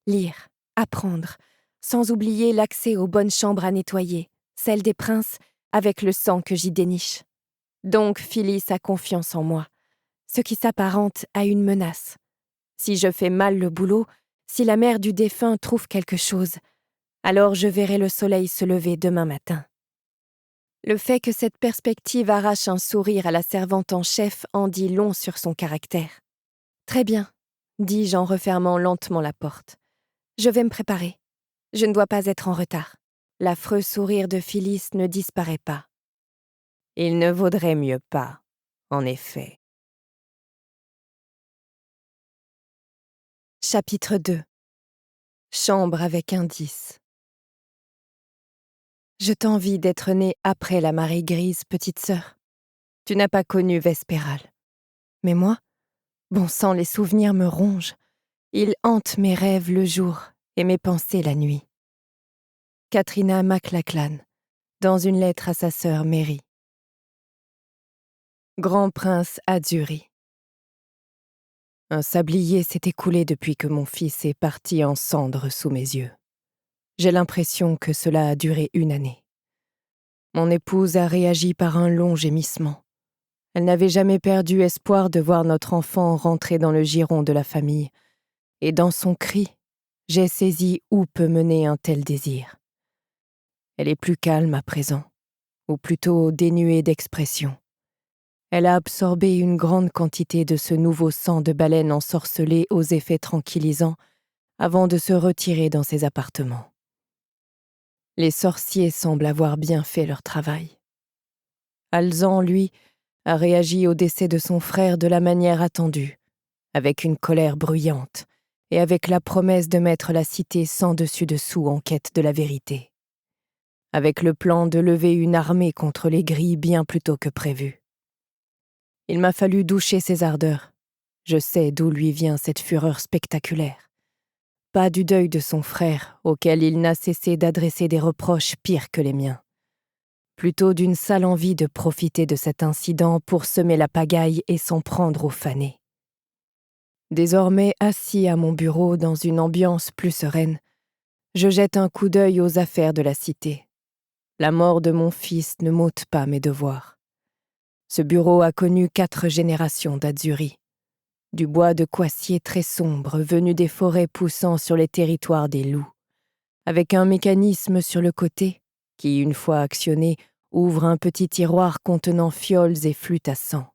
Lire, apprendre, sans oublier l'accès aux bonnes chambres à nettoyer, celles des princes, avec le sang que j'y déniche. Donc Phyllis a confiance en moi, ce qui s'apparente à une menace. Si je fais mal le boulot, si la mère du défunt trouve quelque chose, alors je verrai le soleil se lever demain matin. Le fait que cette perspective arrache un sourire à la servante en chef en dit long sur son caractère. « Très bien, » dis-je en refermant lentement la porte. « Je vais me préparer. Je ne dois pas être en retard. » L'affreux sourire de Phyllis ne disparaît pas. Il ne vaudrait mieux pas, en effet. Chapitre 2. Chambre avec indice. Je t'envie d'être née après la marée grise, petite sœur. Tu n'as pas connu Vespéral. Mais moi, bon sang, les souvenirs me rongent. Ils hantent mes rêves le jour et mes pensées la nuit. Katrina MacLachlan, dans une lettre à sa sœur Mary. Grand prince Azzurri. Un sablier s'est écoulé depuis que mon fils est parti en cendres sous mes yeux. J'ai l'impression que cela a duré 1 année. Mon épouse a réagi par un long gémissement. Elle n'avait jamais perdu espoir de voir notre enfant rentrer dans le giron de la famille, et dans son cri, j'ai saisi où peut mener un tel désir. Elle est plus calme à présent, ou plutôt dénuée d'expression. Elle a absorbé une grande quantité de ce nouveau sang de baleine ensorcelé aux effets tranquillisants avant de se retirer dans ses appartements. Les sorciers semblent avoir bien fait leur travail. Alzan, lui, a réagi au décès de son frère de la manière attendue, avec une colère bruyante et avec la promesse de mettre la cité sans dessus-dessous en quête de la vérité. Avec le plan de lever une armée contre les grilles bien plus tôt que prévu. Il m'a fallu doucher ses ardeurs. Je sais d'où lui vient cette fureur spectaculaire. Pas du deuil de son frère, auquel il n'a cessé d'adresser des reproches pires que les miens. Plutôt d'une sale envie de profiter de cet incident pour semer la pagaille et s'en prendre aux fanés. Désormais assis à mon bureau dans une ambiance plus sereine, je jette un coup d'œil aux affaires de la cité. La mort de mon fils ne m'ôte pas mes devoirs. Ce bureau a connu 4 générations d'Azzurri. Du bois de coissier très sombre venu des forêts poussant sur les territoires des loups, avec un mécanisme sur le côté qui, une fois actionné, ouvre un petit tiroir contenant fioles et flûtes à sang.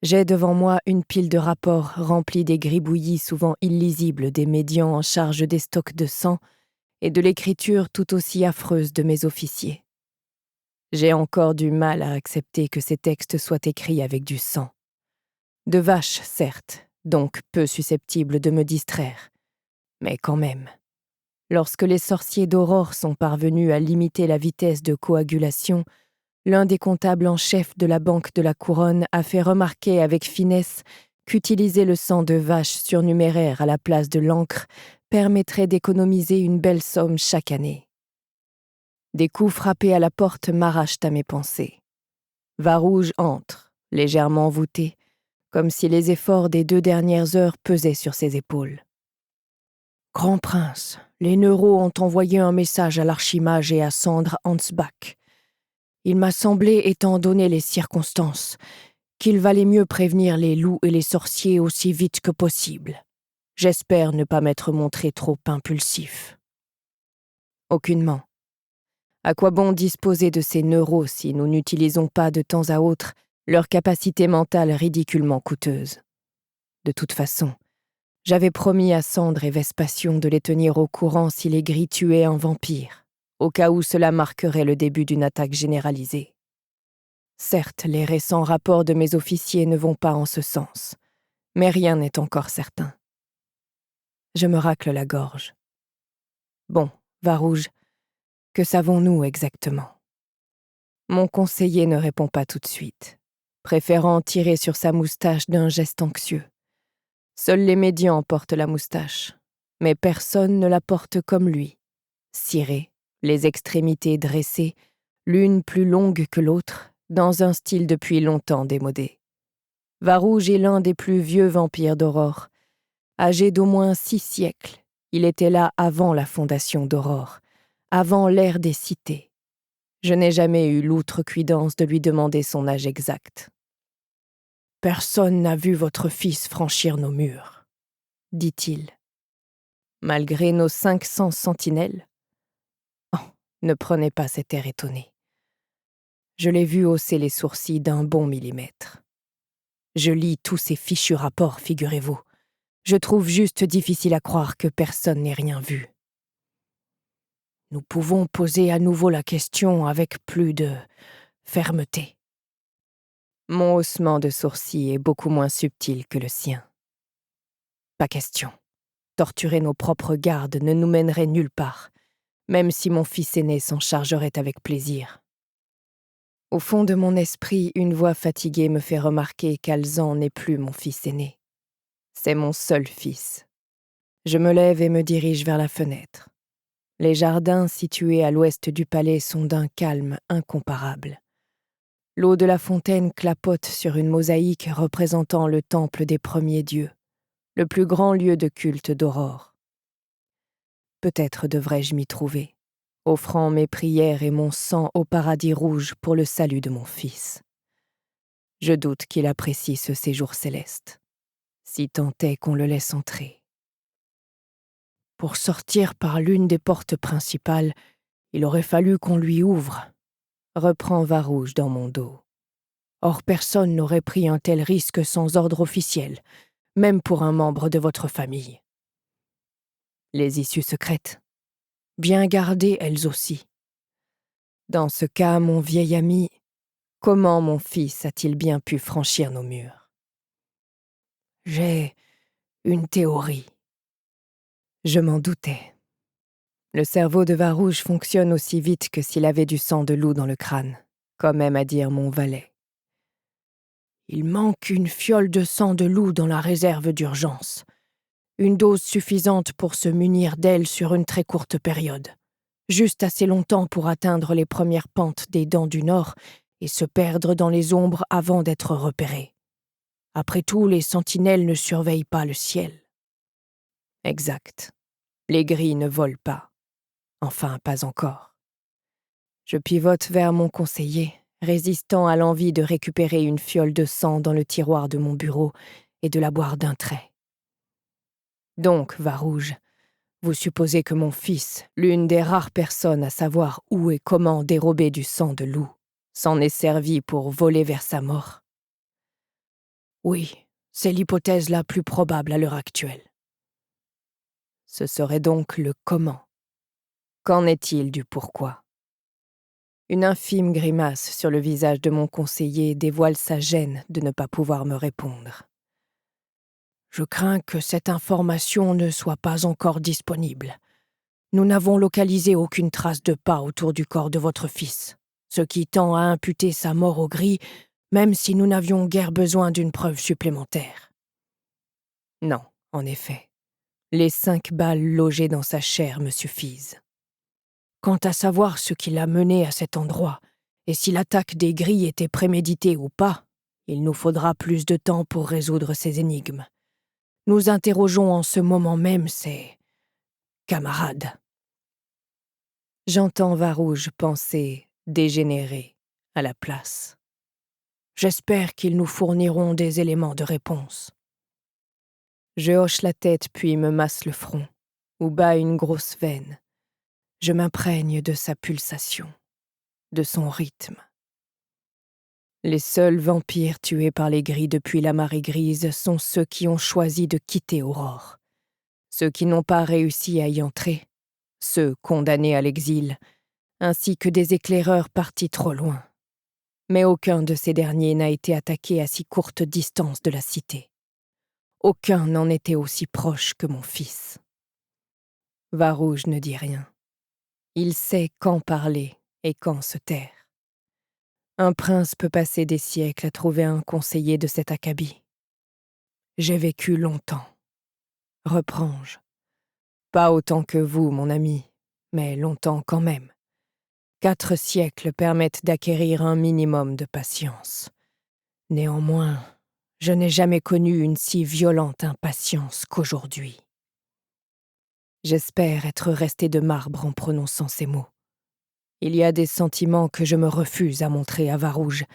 J'ai devant moi une pile de rapports remplis des gribouillis souvent illisibles des médians en charge des stocks de sang et de l'écriture tout aussi affreuse de mes officiers. J'ai encore du mal à accepter que ces textes soient écrits avec du sang. De vaches, certes, donc peu susceptibles de me distraire. Mais quand même. Lorsque les sorciers d'Aurore sont parvenus à limiter la vitesse de coagulation, l'un des comptables en chef de la Banque de la Couronne a fait remarquer avec finesse qu'utiliser le sang de vache surnuméraire à la place de l'encre permettrait d'économiser une belle somme chaque année. Des coups frappés à la porte m'arrachent à mes pensées. Varouge entre, légèrement voûté, comme si les efforts des 2 dernières heures pesaient sur ses épaules. « Grand prince, les Neuros ont envoyé un message à l'archimage et à Sandre Ansbach. Il m'a semblé, étant donné les circonstances, qu'il valait mieux prévenir les loups et les sorciers aussi vite que possible. J'espère ne pas m'être montré trop impulsif. » Aucunement. À quoi bon disposer de ces neuros si nous n'utilisons pas de temps à autre leur capacité mentale ridiculement coûteuse? De toute façon, j'avais promis à Sandre et Vespassion de les tenir au courant si les gris tuaient un vampire, au cas où cela marquerait le début d'une attaque généralisée. Certes, les récents rapports de mes officiers ne vont pas en ce sens, mais rien n'est encore certain. Je me racle la gorge. Bon, Varouge, que savons-nous exactement? Mon conseiller ne répond pas tout de suite, préférant tirer sur sa moustache d'un geste anxieux. Seuls les médians portent la moustache, mais personne ne la porte comme lui, cirée, les extrémités dressées, l'une plus longue que l'autre, dans un style depuis longtemps démodé. Varouge est l'un des plus vieux vampires d'Aurore. Âgé d'au moins 6 siècles, il était là avant la fondation d'Aurore, avant l'ère des cités. Je n'ai jamais eu l'outrecuidance de lui demander son âge exact. « Personne n'a vu votre fils franchir nos murs, » dit-il. Malgré nos 500 sentinelles? Oh, ne prenez pas cet air étonné. Je l'ai vu hausser les sourcils d'un bon millimètre. Je lis tous ces fichus rapports, figurez-vous. Je trouve juste difficile à croire que personne n'ait rien vu. Nous pouvons poser à nouveau la question avec plus de fermeté. Mon haussement de sourcils est beaucoup moins subtil que le sien. Pas question. Torturer nos propres gardes ne nous mènerait nulle part, même si mon fils aîné s'en chargerait avec plaisir. Au fond de mon esprit, une voix fatiguée me fait remarquer qu'Alzan n'est plus mon fils aîné. C'est mon seul fils. Je me lève et me dirige vers la fenêtre. Les jardins situés à l'ouest du palais sont d'un calme incomparable. L'eau de la fontaine clapote sur une mosaïque représentant le temple des premiers dieux, le plus grand lieu de culte d'Aurore. Peut-être devrais-je m'y trouver, offrant mes prières et mon sang au paradis rouge pour le salut de mon fils. Je doute qu'il apprécie ce séjour céleste, si tant est qu'on le laisse entrer. Pour sortir par l'une des portes principales, il aurait fallu qu'on lui ouvre, reprend Varouge dans mon dos. Or personne n'aurait pris un tel risque sans ordre officiel, même pour un membre de votre famille. Les issues secrètes, bien gardées elles aussi. Dans ce cas, mon vieil ami, comment mon fils a-t-il bien pu franchir nos murs? J'ai une théorie, Je m'en doutais. Le cerveau de Varouge fonctionne aussi vite que s'il avait du sang de loup dans le crâne, comme aime à dire mon valet. Il manque une fiole de sang de loup dans la réserve d'urgence. Une dose suffisante pour se munir d'elle sur une très courte période. Juste assez longtemps pour atteindre les premières pentes des Dents du Nord et se perdre dans les ombres avant d'être repéré. Après tout, les sentinelles ne surveillent pas le ciel. Exact. Les grilles ne volent pas. Enfin, pas encore. Je pivote vers mon conseiller, résistant à l'envie de récupérer une fiole de sang dans le tiroir de mon bureau et de la boire d'un trait. Donc, Varouge, vous supposez que mon fils, l'une des rares personnes à savoir où et comment dérober du sang de loup, s'en est servi pour voler vers sa mort? Oui, c'est l'hypothèse la plus probable à l'heure actuelle. Ce serait donc le comment. Qu'en est-il du pourquoi? Une infime grimace sur le visage de mon conseiller dévoile sa gêne de ne pas pouvoir me répondre. Je crains que cette information ne soit pas encore disponible. Nous n'avons localisé aucune trace de pas autour du corps de votre fils, ce qui tend à imputer sa mort au gris, même si nous n'avions guère besoin d'une preuve supplémentaire. Non, en effet. Les 5 balles logées dans sa chair me suffisent. Quant à savoir ce qui l'a mené à cet endroit, et si l'attaque des grilles était préméditée ou pas, il nous faudra plus de temps pour résoudre ces énigmes. Nous interrogeons en ce moment même ces camarades. J'entends Varouge penser dégénérer à la place. J'espère qu'ils nous fourniront des éléments de réponse. Je hoche la tête puis me masse le front, où bat une grosse veine. Je m'imprègne de sa pulsation, de son rythme. Les seuls vampires tués par les grilles depuis la marée grise sont ceux qui ont choisi de quitter Aurore. Ceux qui n'ont pas réussi à y entrer, ceux condamnés à l'exil, ainsi que des éclaireurs partis trop loin. Mais aucun de ces derniers n'a été attaqué à si courte distance de la cité. Aucun n'en était aussi proche que mon fils. Varouge ne dit rien. Il sait quand parler et quand se taire. Un prince peut passer des siècles à trouver un conseiller de cet acabit. J'ai vécu longtemps. Reprends-je. Pas autant que vous, mon ami, mais longtemps quand même. 4 siècles permettent d'acquérir un minimum de patience. Néanmoins, je n'ai jamais connu une si violente impatience qu'aujourd'hui. J'espère être resté de marbre en prononçant ces mots. Il y a des sentiments que je me refuse à montrer à Varouge,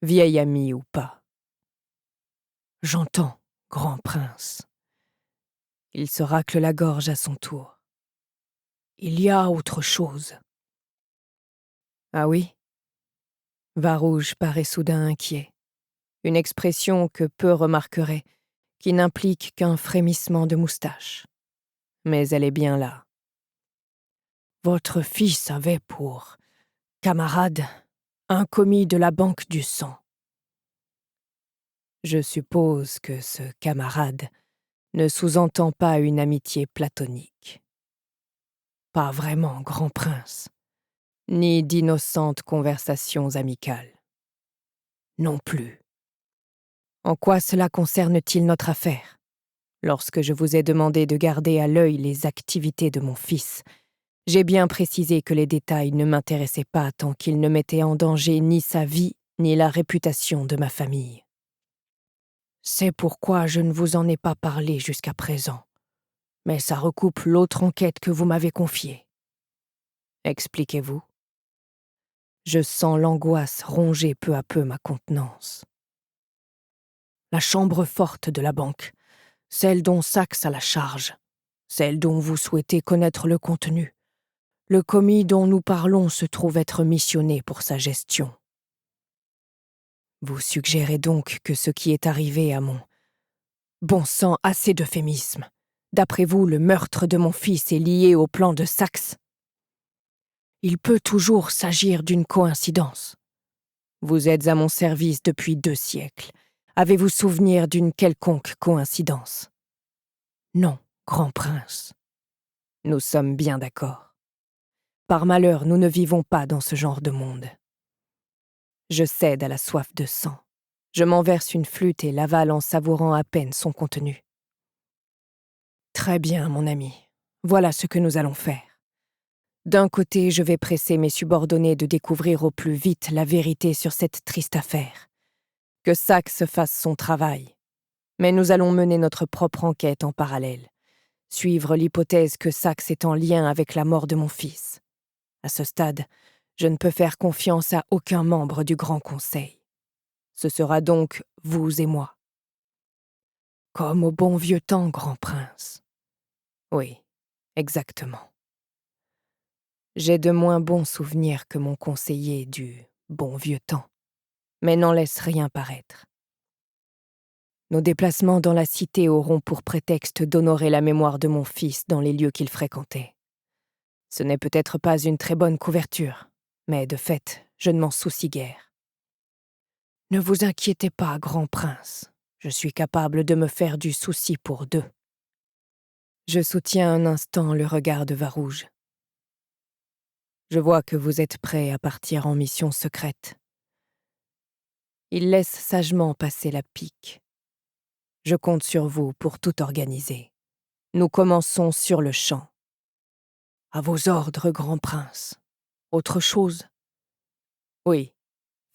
vieil ami ou pas. J'entends, grand prince. Il se racle la gorge à son tour. Il y a autre chose. Ah oui? Varouge paraît soudain inquiet. Une expression que peu remarqueraient, qui n'implique qu'un frémissement de moustache. Mais elle est bien là. Votre fils avait pour camarade un commis de la Banque du Sang. Je suppose que ce camarade ne sous-entend pas une amitié platonique. Pas vraiment, grand prince, ni d'innocentes conversations amicales. Non plus. En quoi cela concerne-t-il notre affaire? Lorsque je vous ai demandé de garder à l'œil les activités de mon fils, j'ai bien précisé que les détails ne m'intéressaient pas tant qu'ils ne mettaient en danger ni sa vie, ni la réputation de ma famille. C'est pourquoi je ne vous en ai pas parlé jusqu'à présent. Mais ça recoupe l'autre enquête que vous m'avez confiée. Expliquez-vous. Je sens l'angoisse ronger peu à peu ma contenance. La chambre forte de la banque, celle dont Saxe a la charge, celle dont vous souhaitez connaître le contenu. Le commis dont nous parlons se trouve être missionné pour sa gestion. Vous suggérez donc que ce qui est arrivé à mon... Bon sang, assez d'euphémismes. D'après vous, le meurtre de mon fils est lié au plan de Saxe. Il peut toujours s'agir d'une coïncidence. Vous êtes à mon service depuis 2 siècles. Avez-vous souvenir d'une quelconque coïncidence? Non, grand prince. Nous sommes bien d'accord. Par malheur, nous ne vivons pas dans ce genre de monde. Je cède à la soif de sang. Je m'en verse une flûte et l'avale en savourant à peine son contenu. Très bien, mon ami. Voilà ce que nous allons faire. D'un côté, je vais presser mes subordonnés de découvrir au plus vite la vérité sur cette triste affaire. Que Saxe fasse son travail. Mais nous allons mener notre propre enquête en parallèle. Suivre l'hypothèse que Saxe est en lien avec la mort de mon fils. À ce stade, je ne peux faire confiance à aucun membre du Grand Conseil. Ce sera donc vous et moi. Comme au bon vieux temps, Grand Prince. Oui, exactement. J'ai de moins bons souvenirs que mon conseiller du bon vieux temps, mais n'en laisse rien paraître. Nos déplacements dans la cité auront pour prétexte d'honorer la mémoire de mon fils dans les lieux qu'il fréquentait. Ce n'est peut-être pas une très bonne couverture, mais de fait, je ne m'en soucie guère. Ne vous inquiétez pas, Grand Prince. Je suis capable de me faire du souci pour deux. Je soutiens un instant le regard de Varouge. Je vois que vous êtes prêt à partir en mission secrète. Il laisse sagement passer la pique. Je compte sur vous pour tout organiser. Nous commençons sur le champ. À vos ordres, Grand Prince. Autre chose? Oui.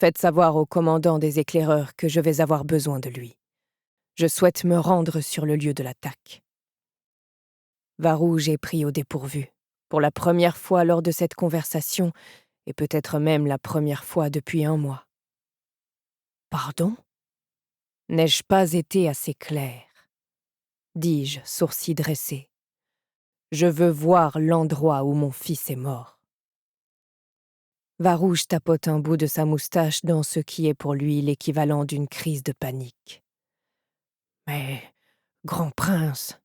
Faites savoir au commandant des éclaireurs que je vais avoir besoin de lui. Je souhaite me rendre sur le lieu de l'attaque. Varouge est pris au dépourvu. Pour la première fois lors de cette conversation, et peut-être même la première fois depuis 1 mois. Pardon? N'ai-je pas été assez clair? Dis-je, sourcils dressés. Je veux voir l'endroit où mon fils est mort. Varouge tapote un bout de sa moustache dans ce qui est pour lui l'équivalent d'une crise de panique. Mais, Grand Prince,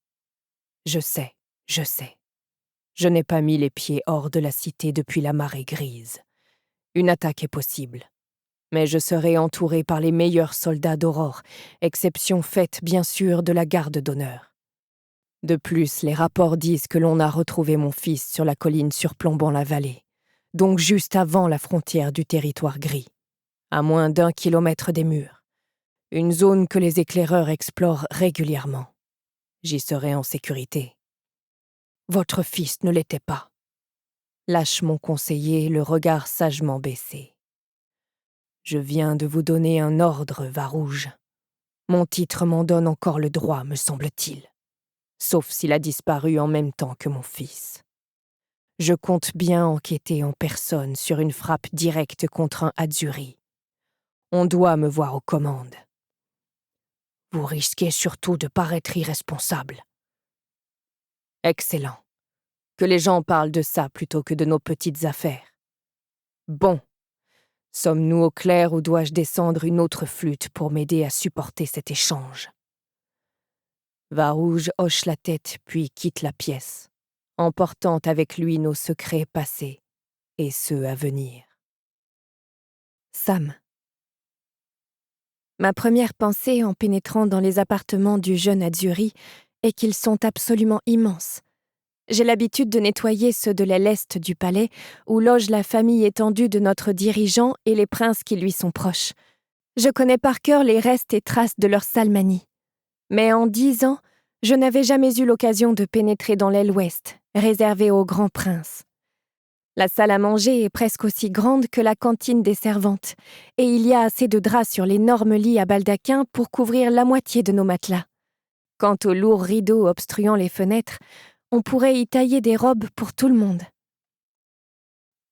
je sais. Je n'ai pas mis les pieds hors de la cité depuis la marée grise. Une attaque est possible. Mais je serai entouré par les meilleurs soldats d'Aurore, exception faite bien sûr de la garde d'honneur. De plus, les rapports disent que l'on a retrouvé mon fils sur la colline surplombant la vallée, donc juste avant la frontière du territoire gris, à moins d'1 kilomètre des murs. Une zone que les éclaireurs explorent régulièrement. J'y serai en sécurité. Votre fils ne l'était pas. Lâche mon conseiller, le regard sagement baissé. Je viens de vous donner un ordre, Varouge. Mon titre m'en donne encore le droit, me semble-t-il. Sauf s'il a disparu en même temps que mon fils. Je compte bien enquêter en personne sur une frappe directe contre un Azzurri. On doit me voir aux commandes. Vous risquez surtout de paraître irresponsable. Excellent. Que les gens parlent de ça plutôt que de nos petites affaires. Bon. Sommes-nous au clair ou dois-je descendre une autre flûte pour m'aider à supporter cet échange? Varouge hoche la tête puis quitte la pièce, emportant avec lui nos secrets passés et ceux à venir. Sam. Ma première pensée en pénétrant dans les appartements du jeune Azzurri est qu'ils sont absolument immenses. J'ai l'habitude de nettoyer ceux de l'aile est du palais, où loge la famille étendue de notre dirigeant et les princes qui lui sont proches. Je connais par cœur les restes et traces de leur sale manie. Mais en 10 ans, je n'avais jamais eu l'occasion de pénétrer dans l'aile ouest, réservée aux grands princes. La salle à manger est presque aussi grande que la cantine des servantes, et il y a assez de draps sur l'énorme lit à baldaquin pour couvrir la moitié de nos matelas. Quant aux lourds rideaux obstruant les fenêtres, on pourrait y tailler des robes pour tout le monde.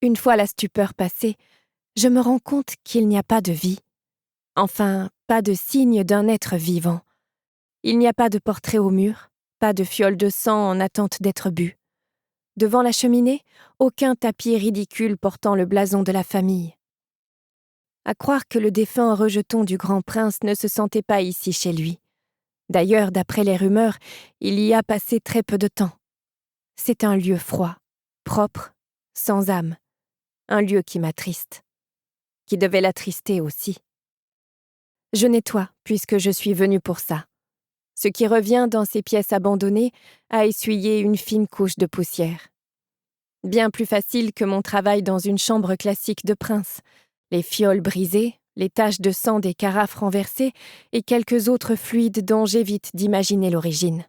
Une fois la stupeur passée, je me rends compte qu'il n'y a pas de vie. Enfin, pas de signe d'un être vivant. Il n'y a pas de portrait au mur, pas de fiole de sang en attente d'être bu. Devant la cheminée, aucun tapis ridicule portant le blason de la famille. À croire que le défunt rejeton du grand prince ne se sentait pas ici chez lui. D'ailleurs, d'après les rumeurs, il y a passé très peu de temps. C'est un lieu froid, propre, sans âme. Un lieu qui m'attriste. Qui devait l'attrister aussi. Je nettoie, puisque je suis venue pour ça. ce qui revient dans ces pièces abandonnées à essuyer une fine couche de poussière. Bien plus facile que mon travail dans une chambre classique de prince. Les fioles brisées, les taches de sang des carafes renversées et quelques autres fluides dont j'évite d'imaginer l'origine.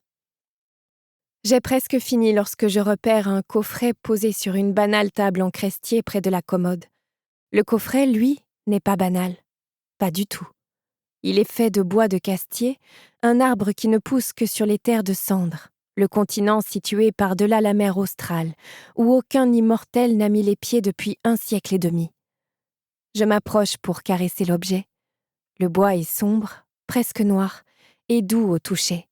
J'ai presque fini lorsque je repère un coffret posé sur une banale table en crestier près de la commode. Le coffret, lui, n'est pas banal. Pas du tout. Il est fait de bois de castier, un arbre qui ne pousse que sur les terres de cendres, le continent situé par-delà la mer australe, où aucun immortel n'a mis les pieds depuis 1 siècle et demi. Je m'approche pour caresser l'objet. Le bois est sombre, presque noir, et doux au toucher.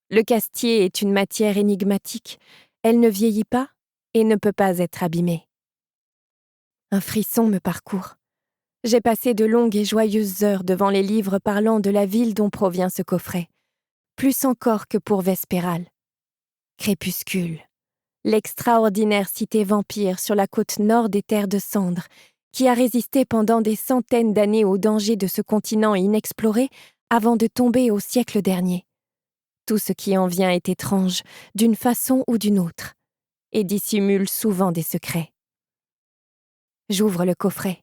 Le castier est une matière énigmatique, elle ne vieillit pas et ne peut pas être abîmée. Un frisson me parcourt. J'ai passé de longues et joyeuses heures devant les livres parlant de la ville dont provient ce coffret, plus encore que pour Vespéral. Crépuscule, l'extraordinaire cité vampire sur la côte nord des terres de cendres, qui a résisté pendant des centaines d'années aux dangers de ce continent inexploré avant de tomber au siècle dernier. Tout ce qui en vient est étrange, d'une façon ou d'une autre, et dissimule souvent des secrets. J'ouvre le coffret.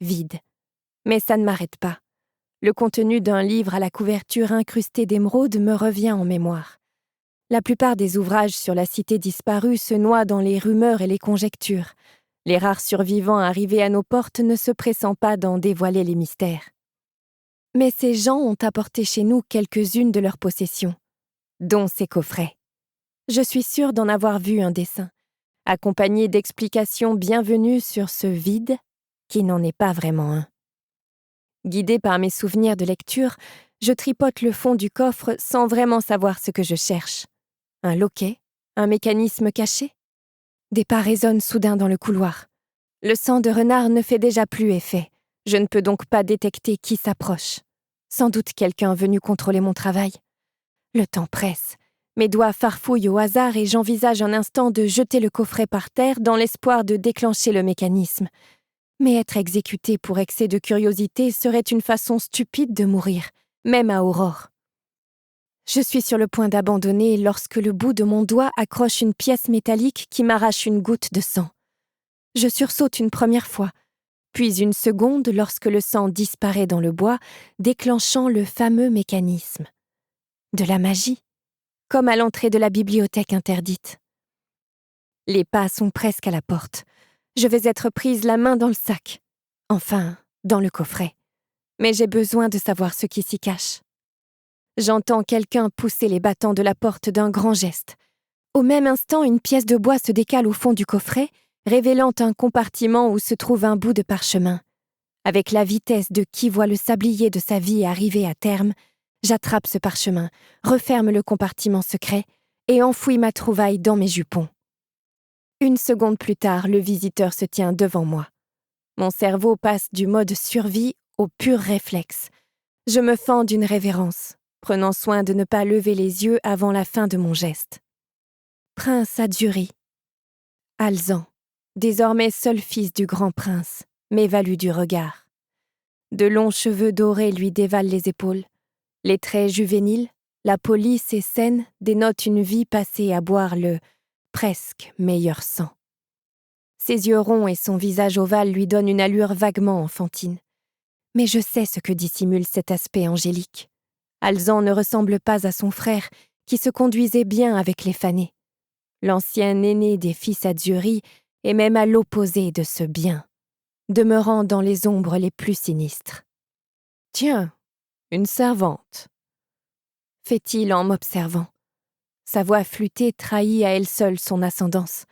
Vide. Mais ça ne m'arrête pas. Le contenu d'un livre à la couverture incrustée d'émeraude me revient en mémoire. La plupart des ouvrages sur la cité disparue se noient dans les rumeurs et les conjectures, les rares survivants arrivés à nos portes ne se pressant pas d'en dévoiler les mystères. Mais ces gens ont apporté chez nous quelques-unes de leurs possessions, dont ces coffrets. Je suis sûre d'en avoir vu un dessin, accompagné d'explications bienvenues sur ce vide qui n'en est pas vraiment un. Guidée par mes souvenirs de lecture, je tripote le fond du coffre sans vraiment savoir ce que je cherche. Un loquet? Un mécanisme caché? Des pas résonnent soudain dans le couloir. Le sang de renard ne fait déjà plus effet. Je ne peux donc pas détecter qui s'approche. Sans doute quelqu'un venu contrôler mon travail. Le temps presse. Mes doigts farfouillent au hasard et j'envisage un instant de jeter le coffret par terre dans l'espoir de déclencher le mécanisme. Mais être exécuté pour excès de curiosité serait une façon stupide de mourir, même à Aurore. Je suis sur le point d'abandonner lorsque le bout de mon doigt accroche une pièce métallique qui m'arrache une goutte de sang. Je sursaute une première fois, puis une seconde lorsque le sang disparaît dans le bois, déclenchant le fameux mécanisme. De la magie, comme à l'entrée de la bibliothèque interdite. Les pas sont presque à la porte. Je vais être prise la main dans le sac. Enfin, dans le coffret. Mais j'ai besoin de savoir ce qui s'y cache. J'entends quelqu'un pousser les battants de la porte d'un grand geste. Au même instant, une pièce de bois se décale au fond du coffret, révélant un compartiment où se trouve un bout de parchemin. Avec la vitesse de qui voit le sablier de sa vie arriver à terme, j'attrape ce parchemin, referme le compartiment secret et enfouis ma trouvaille dans mes jupons. 1 seconde plus tard, le visiteur se tient devant moi. Mon cerveau passe du mode survie au pur réflexe. Je me fends d'une révérence, prenant soin de ne pas lever les yeux avant la fin de mon geste. Prince Adjuri. Alzan, désormais seul fils du grand prince, m'évalue du regard. De longs cheveux dorés lui dévalent les épaules. Les traits juvéniles, la police et saine dénotent une vie passée à boire le presque meilleur sang. Ses yeux ronds et son visage ovale lui donnent une allure vaguement enfantine. Mais je sais ce que dissimule cet aspect angélique. Alzan ne ressemble pas à son frère, qui se conduisait bien avec les fanés. L'ancien aîné des fils Adjuri est même à l'opposé de ce bien, demeurant dans les ombres les plus sinistres. « Tiens, une servante !» fait-il en m'observant. Sa voix flûtée trahit à elle seule son ascendance.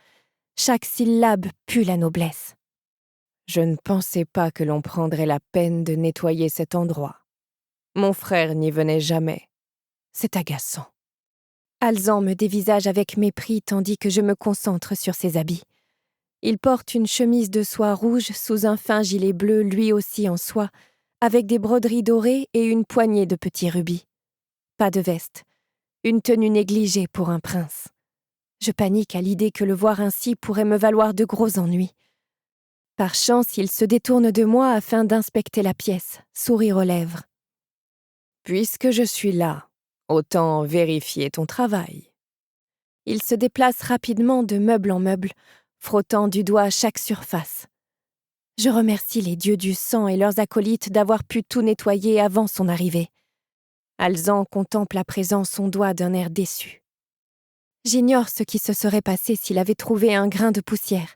Chaque syllabe pue la noblesse. Je ne pensais pas que l'on prendrait la peine de nettoyer cet endroit. Mon frère n'y venait jamais. C'est agaçant. Alzan me dévisage avec mépris tandis que je me concentre sur ses habits. Il porte une chemise de soie rouge sous un fin gilet bleu lui aussi en soie, avec des broderies dorées et une poignée de petits rubis. Pas de veste. Une tenue négligée pour un prince. Je panique à l'idée que le voir ainsi pourrait me valoir de gros ennuis. Par chance, il se détourne de moi afin d'inspecter la pièce, sourire aux lèvres. « Puisque je suis là, Autant vérifier ton travail. Il se déplace rapidement de meuble en meuble, frottant du doigt chaque surface. Je remercie les dieux du sang et leurs acolytes d'avoir pu tout nettoyer avant son arrivée. Alzan contemple à présent son doigt d'un air déçu. J'ignore ce qui se serait passé s'il avait trouvé un grain de poussière,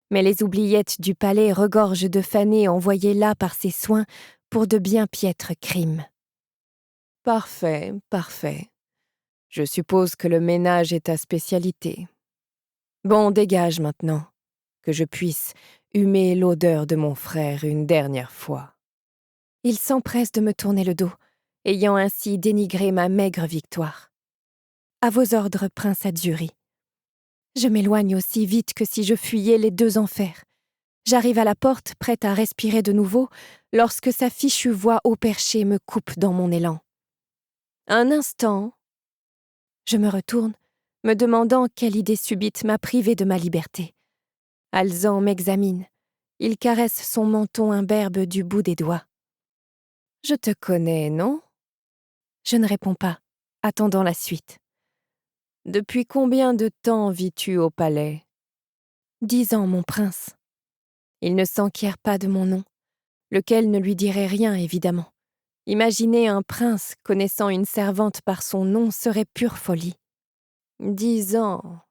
mais les oubliettes du palais regorgent de fanés envoyés là par ses soins pour de bien piètres crimes. Parfait, parfait. Je suppose que le ménage est ta spécialité. Bon, dégage maintenant, que je puisse humer l'odeur de mon frère une dernière fois. Il s'empresse de me tourner le dos, ayant ainsi dénigré ma maigre victoire. À vos ordres, prince Adzuri. Je m'éloigne aussi vite que si je fuyais les deux enfers. J'arrive à la porte, prête à respirer de nouveau, lorsque sa fichue voix au perché me coupe dans mon élan. Un instant. Je me retourne, me demandant quelle idée subite m'a privée de ma liberté. Alzan m'examine. Il caresse son menton imberbe du bout des doigts. « Je te connais, non ?» Je ne réponds pas, attendant la suite. « Depuis combien de temps vis-tu au palais ?»« 10 ans, mon prince. » Il ne s'enquiert pas de mon nom, lequel ne lui dirait rien, évidemment. Imaginer un prince connaissant une servante par son nom serait pure folie. 10 ans.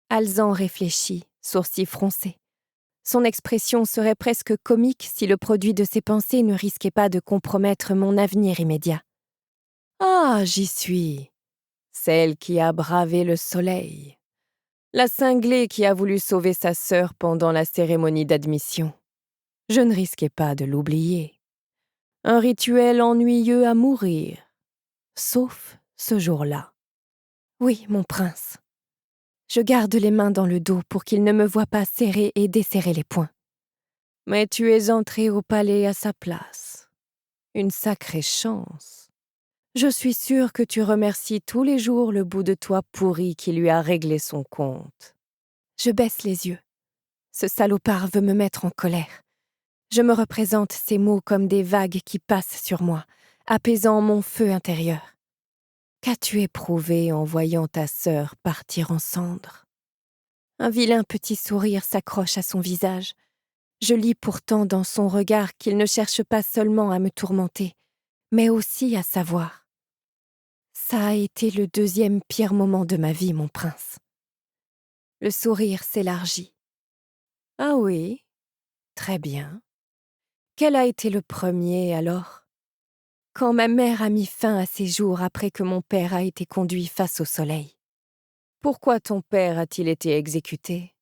Alzan réfléchit, sourcils froncés. Son expression serait presque comique si le produit de ses pensées ne risquait pas de compromettre mon avenir immédiat. Ah, j'y suis. Celle qui a bravé le soleil. La cinglée qui a voulu sauver sa sœur pendant la cérémonie d'admission. Je ne risquais pas de l'oublier. Un rituel ennuyeux à mourir. Sauf ce jour-là. Oui, mon prince. Je garde les mains dans le dos pour qu'il ne me voie pas serrer et desserrer les poings. Mais tu es entré au palais à sa place. Une sacrée chance. Je suis sûre que tu remercies tous les jours le bout de toi pourri qui lui a réglé son compte. Je baisse les yeux. Ce salopard veut me mettre en colère. Je me représente ces mots comme des vagues qui passent sur moi, apaisant mon feu intérieur. Qu'as-tu éprouvé en voyant ta sœur partir en cendres ? Un vilain petit sourire s'accroche à son visage. Je lis pourtant dans son regard qu'il ne cherche pas seulement à me tourmenter, mais aussi à savoir. Ça a été le deuxième pire moment de ma vie, mon prince. Le sourire s'élargit. Ah oui, très bien. Quel a été le premier, alors ? Quand ma mère a mis fin à ses jours après que mon père a été conduit face au soleil. Pourquoi ton père a-t-il été exécuté ?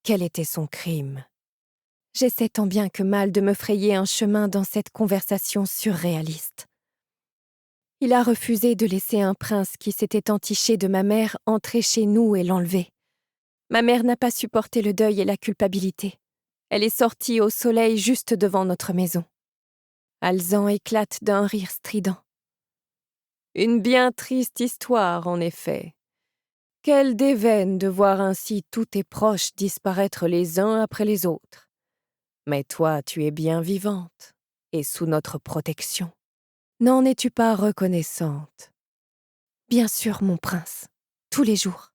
Quel était son crime ? J'essaie tant bien que mal de me frayer un chemin dans cette conversation surréaliste. Il a refusé de laisser un prince qui s'était entiché de ma mère entrer chez nous et l'enlever. Ma mère n'a pas supporté le deuil et la culpabilité. Elle est sortie au soleil juste devant notre maison. Alzan éclate d'un rire strident. Une bien triste histoire, en effet. Quelle déveine de voir ainsi tous tes proches disparaître les uns après les autres. Mais toi, tu es bien vivante, et sous notre protection. N'en es-tu pas reconnaissante ? Bien sûr, mon prince, tous les jours,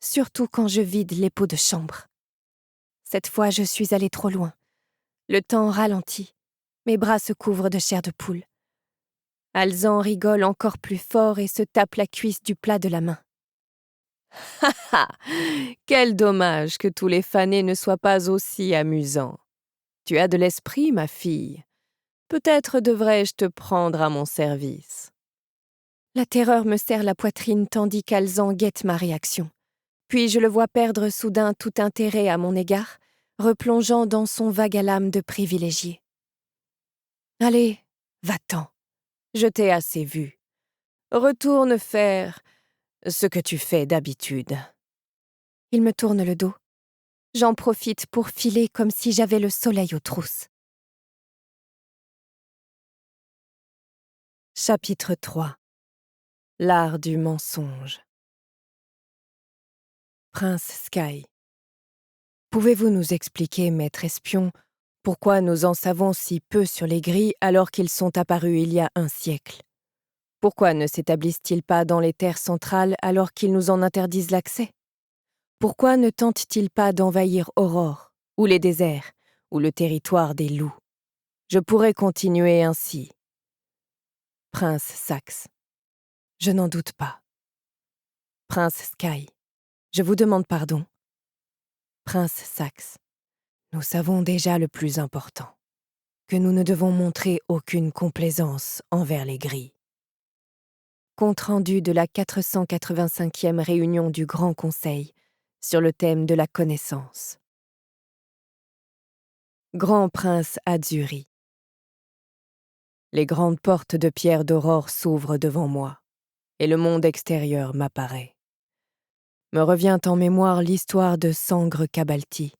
surtout quand je vide les pots de chambre. Cette fois, je suis allée trop loin. Le temps ralentit, mes bras se couvrent de chair de poule. Alzan rigole encore plus fort et se tape la cuisse du plat de la main. Ha ha ! Quel dommage que tous les fanés ne soient pas aussi amusants. Tu as de l'esprit, ma fille. Peut-être devrais-je te prendre à mon service. La terreur me serre la poitrine tandis qu'Alzan guette ma réaction. Puis je le vois perdre soudain tout intérêt à mon égard, replongeant dans son vague à l'âme de privilégié. Allez, va-t'en. Je t'ai assez vu. Retourne faire ce que tu fais d'habitude. Il me tourne le dos. J'en profite pour filer comme si j'avais le soleil aux trousses. Chapitre 3. L'art du mensonge. Prince Sky. Pouvez-vous nous expliquer, maître espion, pourquoi nous en savons si peu sur les grilles alors qu'ils sont apparus il y a un siècle ? Pourquoi ne s'établissent-ils pas dans les terres centrales alors qu'ils nous en interdisent l'accès? Pourquoi ne tentent-ils pas d'envahir Aurore, ou les déserts, ou le territoire des loups? Je pourrais continuer ainsi. Prince Saxe. Je n'en doute pas. Prince Sky. Je vous demande pardon. Prince Saxe. Nous savons déjà le plus important, que nous ne devons montrer aucune complaisance envers les gris. Compte rendu de la 485e réunion du Grand Conseil sur le thème de la connaissance. Grand prince Adzuri. Les grandes portes de pierre d'Aurore s'ouvrent devant moi, et le monde extérieur m'apparaît. Me revient en mémoire l'histoire de Sangre Cabalti,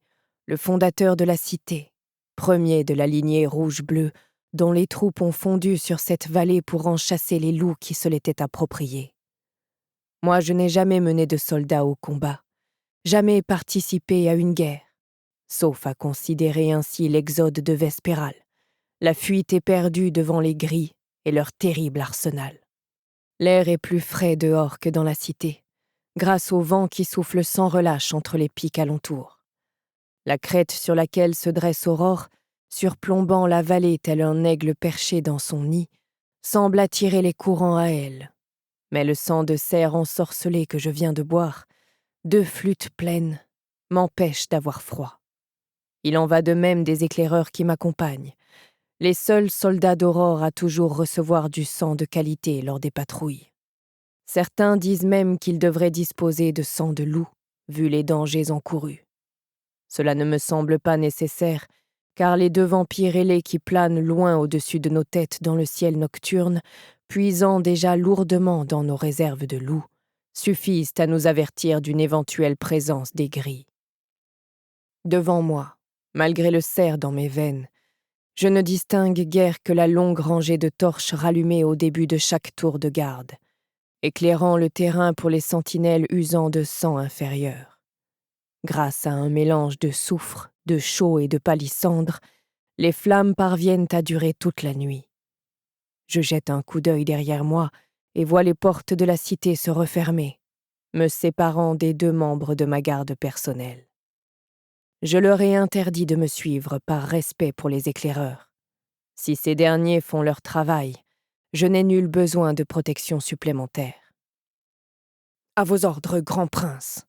le fondateur de la cité, premier de la lignée rouge-bleue, dont les troupes ont fondu sur cette vallée pour en chasser les loups qui se l'étaient appropriés. Moi, je n'ai jamais mené de soldats au combat, jamais participé à une guerre, sauf à considérer ainsi l'exode de Vespéral, la fuite éperdue devant les gris et leur terrible arsenal. L'air est plus frais dehors que dans la cité, grâce au vent qui souffle sans relâche entre les pics alentours. La crête sur laquelle se dresse Aurore, surplombant la vallée tel un aigle perché dans son nid, semble attirer les courants à elle. Mais le sang de cerf ensorcelé que je viens de boire, 2 flûtes pleines, m'empêche d'avoir froid. Il en va de même des éclaireurs qui m'accompagnent, les seuls soldats d'Aurore à toujours recevoir du sang de qualité lors des patrouilles. Certains disent même qu'ils devraient disposer de sang de loup, vu les dangers encourus. Cela ne me semble pas nécessaire, car les 2 vampires ailés qui planent loin au-dessus de nos têtes dans le ciel nocturne, puisant déjà lourdement dans nos réserves de loups, suffisent à nous avertir d'une éventuelle présence des gris. Devant moi, malgré le cerf dans mes veines, je ne distingue guère que la longue rangée de torches rallumées au début de chaque tour de garde, éclairant le terrain pour les sentinelles usant de sang inférieur. Grâce à un mélange de soufre, de chaux et de palissandre, les flammes parviennent à durer toute la nuit. Je jette un coup d'œil derrière moi et vois les portes de la cité se refermer, me séparant des 2 membres de ma garde personnelle. Je leur ai interdit de me suivre par respect pour les éclaireurs. Si ces derniers font leur travail, je n'ai nul besoin de protection supplémentaire. « À vos ordres, grand prince !»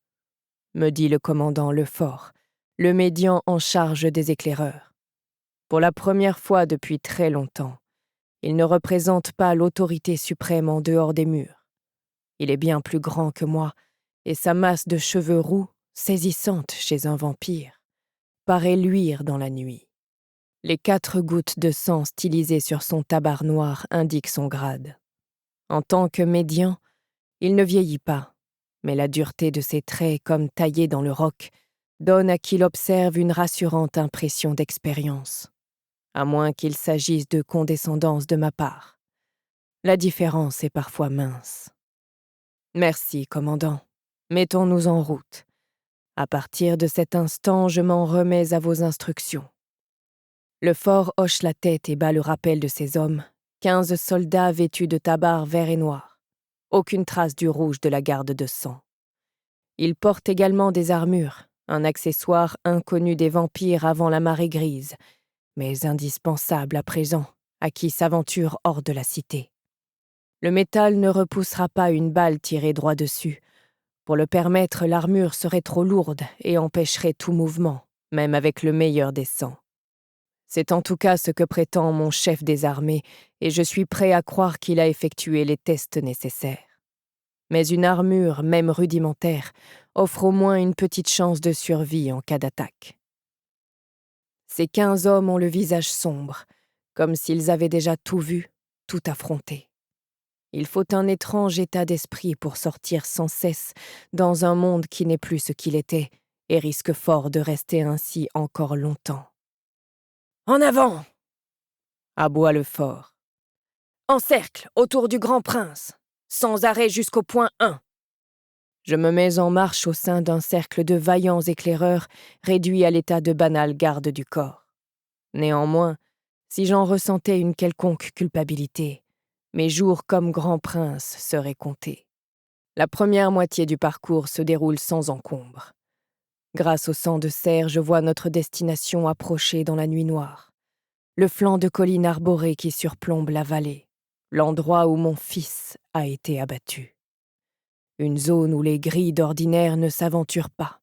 me dit le commandant Lefort, le médian en charge des éclaireurs. Pour la première fois depuis très longtemps, il ne représente pas l'autorité suprême en dehors des murs. Il est bien plus grand que moi, et sa masse de cheveux roux, saisissante chez un vampire, paraît luire dans la nuit. Les 4 gouttes de sang stylisées sur son tabard noir indiquent son grade. En tant que médian, il ne vieillit pas, mais la dureté de ses traits, comme taillés dans le roc, donne à qui l'observe une rassurante impression d'expérience, à moins qu'il s'agisse de condescendance de ma part. La différence est parfois mince. Merci, commandant. Mettons-nous en route. À partir de cet instant, je m'en remets à vos instructions. Lefort hoche la tête et bat le rappel de ses hommes, 15 soldats vêtus de tabards verts et noirs. Aucune trace du rouge de la garde de sang. Ils portent également des armures, un accessoire inconnu des vampires avant la marée grise, mais indispensable à présent à qui s'aventure hors de la cité. Le métal ne repoussera pas une balle tirée droit dessus. Pour le permettre, l'armure serait trop lourde et empêcherait tout mouvement, même avec le meilleur des sangs. C'est en tout cas ce que prétend mon chef des armées, et je suis prêt à croire qu'il a effectué les tests nécessaires. Mais une armure, même rudimentaire, offre au moins une petite chance de survie en cas d'attaque. Ces 15 hommes ont le visage sombre, comme s'ils avaient déjà tout vu, tout affronté. Il faut un étrange état d'esprit pour sortir sans cesse dans un monde qui n'est plus ce qu'il était et risque fort de rester ainsi encore longtemps. « En avant !» aboie Lefort. « En cercle, autour du grand prince, sans arrêt jusqu'au point 1. » Je me mets en marche au sein d'un cercle de vaillants éclaireurs réduits à l'état de banale garde du corps. Néanmoins, si j'en ressentais une quelconque culpabilité, Mes jours comme grand prince seraient comptés. La première moitié du parcours se déroule sans encombre. Grâce au sang de cerf, je vois notre destination approcher dans la nuit noire. Le flanc de colline arborée qui surplombe la vallée, l'endroit où mon fils a été abattu. Une zone où les grilles d'ordinaire ne s'aventurent pas.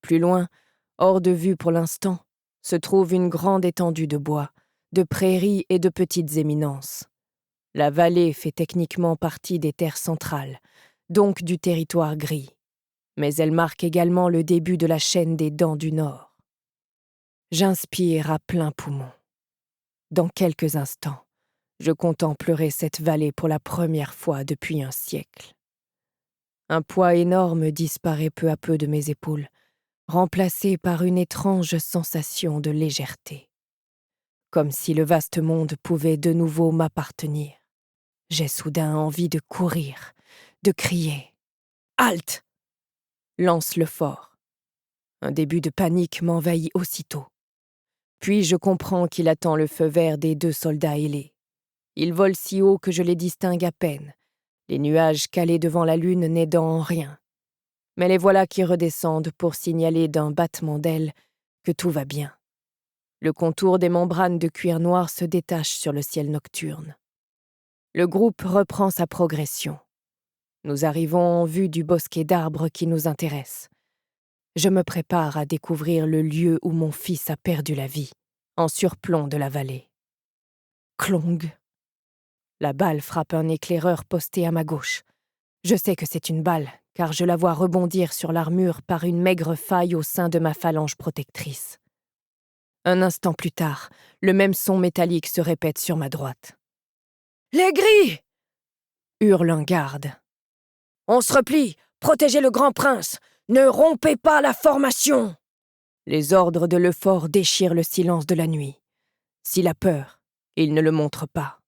Plus loin, hors de vue pour l'instant, se trouve une grande étendue de bois, de prairies et de petites éminences. La vallée fait techniquement partie des terres centrales, donc du territoire gris, mais elle marque également le début de la chaîne des Dents du Nord. J'inspire à plein poumon. Dans quelques instants, je contemplerai cette vallée pour la première fois depuis un siècle. Un poids énorme disparaît peu à peu de mes épaules, remplacé par une étrange sensation de légèreté. Comme si le vaste monde pouvait de nouveau m'appartenir. J'ai soudain envie de courir, de crier « Halte !» Lance le fort. Un début de panique m'envahit aussitôt. Puis je comprends qu'il attend le feu vert des 2 soldats ailés. Ils volent si haut que je les distingue à peine, les nuages calés devant la lune n'aidant en rien. Mais les voilà qui redescendent pour signaler d'un battement d'ailes que tout va bien. Le contour des membranes de cuir noir se détache sur le ciel nocturne. Le groupe reprend sa progression. Nous arrivons en vue du bosquet d'arbres qui nous intéresse. Je me prépare à découvrir le lieu où mon fils a perdu la vie, en surplomb de la vallée. Clong. La balle frappe un éclaireur posté à ma gauche. Je sais que c'est une balle, car je la vois rebondir sur l'armure par une maigre faille au sein de ma phalange protectrice. Un instant plus tard, le même son métallique se répète sur ma droite. « Les grilles !» hurle un garde. « On se replie! Protégez le grand prince! Ne rompez pas la formation !» Les ordres de Lefort déchirent le silence de la nuit. S'il a peur, il ne le montre pas.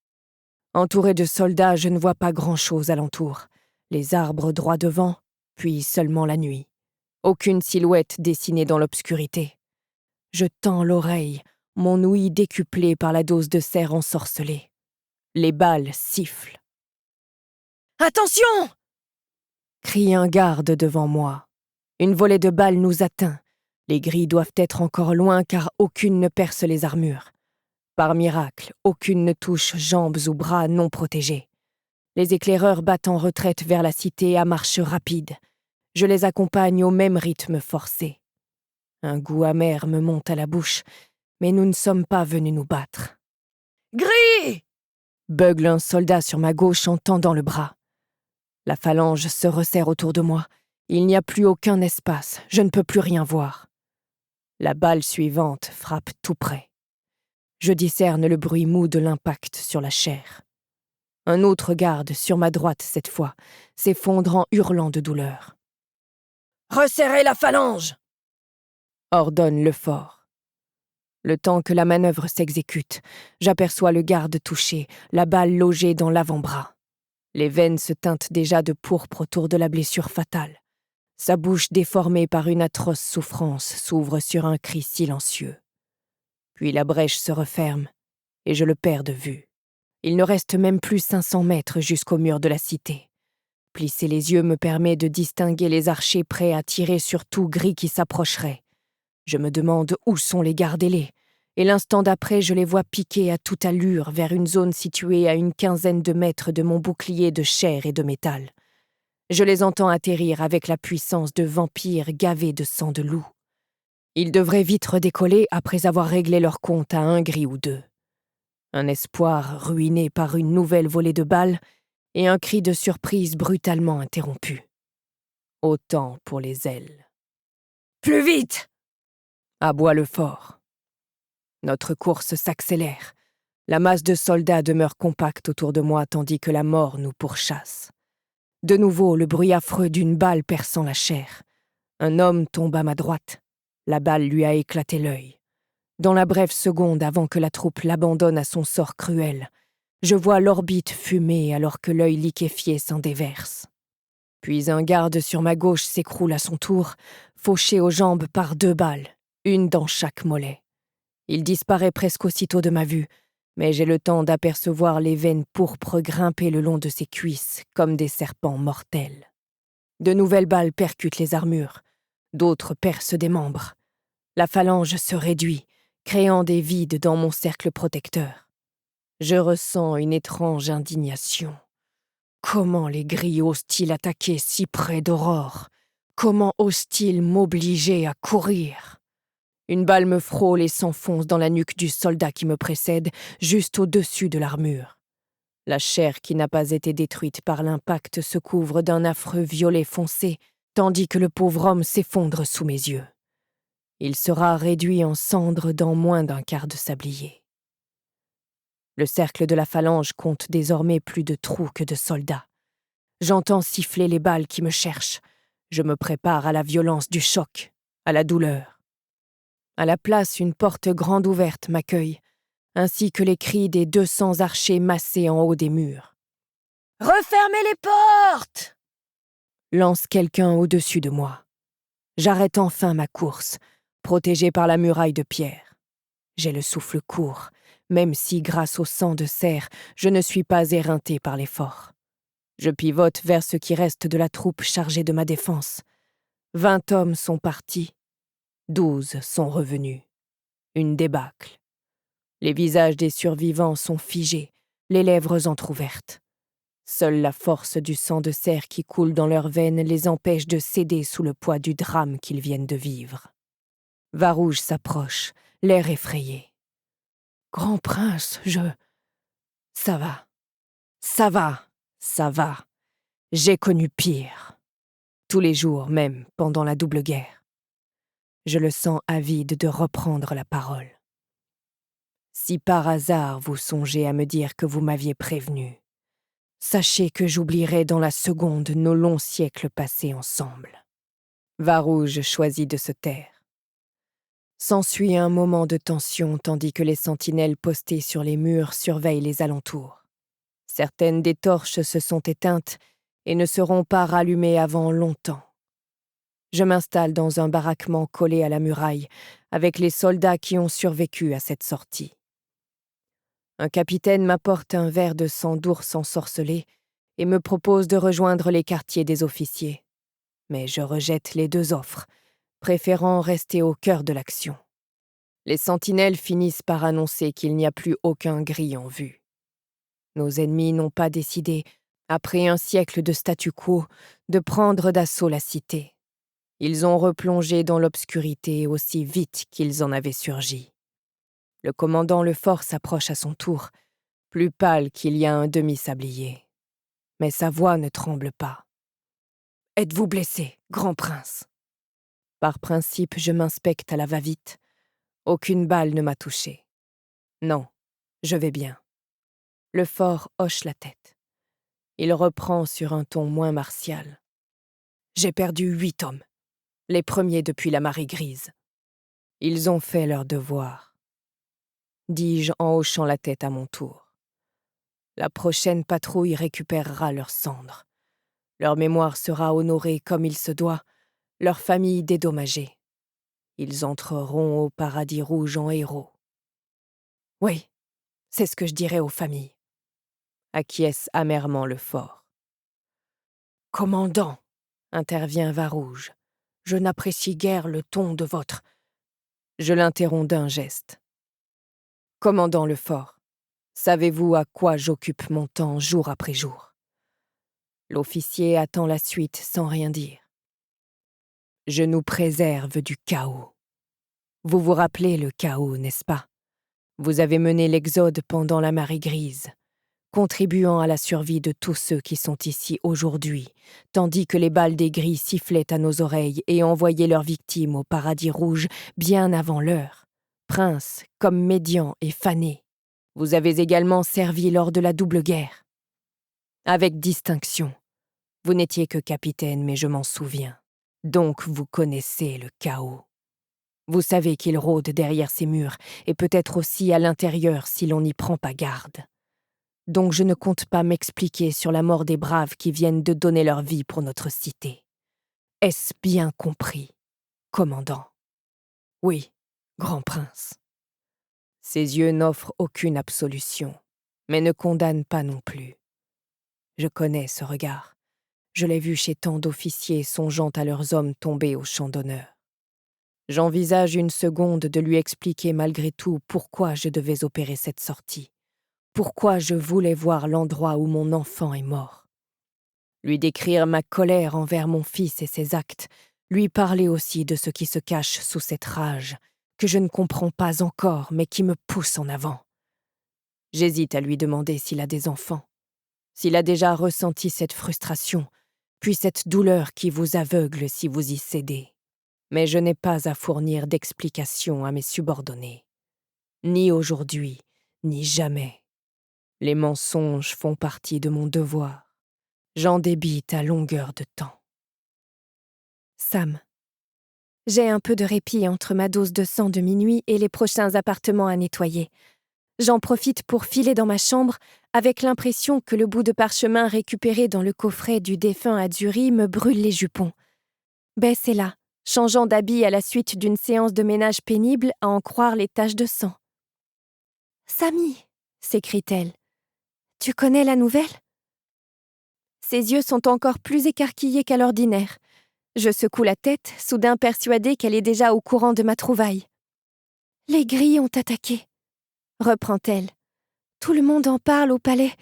Entouré de soldats, je ne vois pas grand-chose alentour. Les arbres droits devant, puis seulement la nuit. Aucune silhouette dessinée dans l'obscurité. Je tends l'oreille, mon ouïe décuplée par la dose de cerf ensorcelée. Les balles sifflent. « Attention !» crie un garde devant moi. Une volée de balles nous atteint. Les grilles doivent être encore loin car aucune ne perce les armures. Par miracle, aucune ne touche jambes ou bras non protégés. Les éclaireurs battent en retraite vers la cité à marche rapide. Je les accompagne au même rythme forcé. Un goût amer me monte à la bouche, mais nous ne sommes pas venus nous battre. « Gris !» bugle un soldat sur ma gauche en tendant le bras. La phalange se resserre autour de moi. Il n'y a plus aucun espace, je ne peux plus rien voir. La balle suivante frappe tout près. Je discerne le bruit mou de l'impact sur la chair. Un autre garde, sur ma droite cette fois, s'effondre en hurlant de douleur. « Resserrez la phalange !» ordonne Lefort. Le temps que la manœuvre s'exécute, j'aperçois le garde touché, la balle logée dans l'avant-bras. Les veines se teintent déjà de pourpre autour de la blessure fatale. Sa bouche déformée par une atroce souffrance s'ouvre sur un cri silencieux. Puis la brèche se referme et je le perds de vue. Il ne reste même plus 500 mètres jusqu'au mur de la cité. Plisser les yeux me permet de distinguer les archers prêts à tirer sur tout gris qui s'approcherait. Je me demande où sont les gardes ailés, et l'instant d'après je les vois piquer à toute allure vers une zone située à une quinzaine de mètres de mon bouclier de chair et de métal. Je les entends atterrir avec la puissance de vampires gavés de sang de loup. Ils devraient vite redécoller après avoir réglé leur compte à un gris ou deux. Un espoir ruiné par une nouvelle volée de balles et un cri de surprise brutalement interrompu. Autant pour les ailes. « Plus vite !» aboie Lefort. Notre course s'accélère. La masse de soldats demeure compacte autour de moi tandis que la mort nous pourchasse. De nouveau, le bruit affreux d'une balle perçant la chair. Un homme tombe à ma droite. La balle lui a éclaté l'œil. Dans la brève seconde avant que la troupe l'abandonne à son sort cruel, je vois l'orbite fumer alors que l'œil liquéfié s'en déverse. Puis un garde sur ma gauche s'écroule à son tour, fauché aux jambes par 2 balles, une dans chaque mollet. Il disparaît presque aussitôt de ma vue, Mais j'ai le temps d'apercevoir les veines pourpres grimper le long de ses cuisses comme des serpents mortels. De nouvelles balles percutent les armures, d'autres percent des membres. La phalange se réduit, créant des vides dans mon cercle protecteur. Je ressens une étrange indignation. Comment les grilles osent-ils attaquer si près d'Aurore? Comment osent-ils m'obliger à courir? Une balle me frôle et s'enfonce dans la nuque du soldat qui me précède, juste au-dessus de l'armure. La chair qui n'a pas été détruite par l'impact se couvre d'un affreux violet foncé, tandis que le pauvre homme s'effondre sous mes yeux. Il sera réduit en cendres dans moins d'un quart de sablier. Le cercle de la phalange compte désormais plus de trous que de soldats. J'entends siffler les balles qui me cherchent. Je me prépare à la violence du choc, à la douleur. À la place, une porte grande ouverte m'accueille, ainsi que les cris des 200 archers massés en haut des murs. « Refermez les portes !» lance quelqu'un au-dessus de moi. J'arrête enfin ma course, protégé par la muraille de pierre. J'ai le souffle court, même si, grâce au sang de cerf, je ne suis pas éreinté par l'effort. Je pivote vers ce qui reste de la troupe chargée de ma défense. 20 hommes sont partis, 12 sont revenus. Une débâcle. Les visages des survivants sont figés, les lèvres entr'ouvertes. Seule la force du sang de cerf qui coule dans leurs veines les empêche de céder sous le poids du drame qu'ils viennent de vivre. Varouge s'approche, l'air effrayé. « Grand prince, Ça va. Ça va. Ça va. J'ai connu pire. Tous les jours, même pendant la double guerre. Je le sens avide de reprendre la parole. Si par hasard vous songez à me dire que vous m'aviez prévenu, sachez que j'oublierai dans la seconde nos longs siècles passés ensemble. » Varouge choisit de se taire. S'ensuit un moment de tension tandis que les sentinelles postées sur les murs surveillent les alentours. Certaines des torches se sont éteintes et ne seront pas rallumées avant longtemps. Je m'installe dans un baraquement collé à la muraille, avec les soldats qui ont survécu à cette sortie. Un capitaine m'apporte un verre de sang d'ours ensorcelé et me propose de rejoindre les quartiers des officiers. Mais je rejette les deux offres, préférant rester au cœur de l'action. Les sentinelles finissent par annoncer qu'il n'y a plus aucun gris en vue. Nos ennemis n'ont pas décidé, après un siècle de statu quo, de prendre d'assaut la cité. Ils ont replongé dans l'obscurité aussi vite qu'ils en avaient surgi. Le commandant Lefort s'approche à son tour, plus pâle qu'il y a un demi-sablier. Mais sa voix ne tremble pas. « Êtes-vous blessé, grand prince ?» Par principe, je m'inspecte à la va-vite. Aucune balle ne m'a touché. Non, je vais bien. Lefort hoche la tête. Il reprend sur un ton moins martial. « J'ai perdu 8 hommes, les premiers depuis la marée grise. Ils ont fait leur devoir. » dis-je en hochant la tête à mon tour. La prochaine patrouille récupérera leurs cendres. Leur mémoire sera honorée comme il se doit, leur famille dédommagée. Ils entreront au paradis rouge en héros. Oui, c'est ce que je dirais aux familles. Acquiesce amèrement Lefort. Commandant, intervient Varouge, je n'apprécie guère le ton de votre... Je l'interromps d'un geste. Commandant Lefort, savez-vous à quoi j'occupe mon temps jour après jour? L'officier attend la suite sans rien dire. Je nous préserve du chaos. Vous vous rappelez le chaos, n'est-ce pas? Vous avez mené l'exode pendant la marée grise, contribuant à la survie de tous ceux qui sont ici aujourd'hui, tandis que les balles des gris sifflaient à nos oreilles et envoyaient leurs victimes au paradis rouge bien avant l'heure. Prince, comme médian et fané, vous avez également servi lors de la double guerre. Avec distinction. Vous n'étiez que capitaine, mais je m'en souviens. Donc vous connaissez le chaos. Vous savez qu'il rôde derrière ces murs, et peut-être aussi à l'intérieur si l'on n'y prend pas garde. Donc je ne compte pas m'expliquer sur la mort des braves qui viennent de donner leur vie pour notre cité. Est-ce bien compris, commandant? Oui, grand prince. Ses yeux n'offrent aucune absolution, mais ne condamnent pas non plus. Je connais ce regard. Je l'ai vu chez tant d'officiers songeant à leurs hommes tombés au champ d'honneur. J'envisage une seconde de lui expliquer malgré tout pourquoi je devais opérer cette sortie, pourquoi je voulais voir l'endroit où mon enfant est mort. Lui décrire ma colère envers mon fils et ses actes, lui parler aussi de ce qui se cache sous cette rage, que je ne comprends pas encore mais qui me pousse en avant. J'hésite à lui demander s'il a des enfants, s'il a déjà ressenti cette frustration, puis cette douleur qui vous aveugle si vous y cédez. Mais je n'ai pas à fournir d'explications à mes subordonnés. Ni aujourd'hui, ni jamais. Les mensonges font partie de mon devoir. J'en débite à longueur de temps. Sam. J'ai un peu de répit entre ma dose de sang de minuit et les prochains appartements à nettoyer. J'en profite pour filer dans ma chambre avec l'impression que le bout de parchemin récupéré dans le coffret du défunt Adzuri me brûle les jupons. Bess est là, changeant d'habit à la suite d'une séance de ménage pénible à en croire les taches de sang. « Samy !» s'écrie-t-elle. « Tu connais la nouvelle ?» Ses yeux sont encore plus écarquillés qu'à l'ordinaire. Je secoue la tête, soudain persuadée qu'elle est déjà au courant de ma trouvaille. « Les grilles ont attaqué, » reprend-elle. « Tout le monde en parle au palais.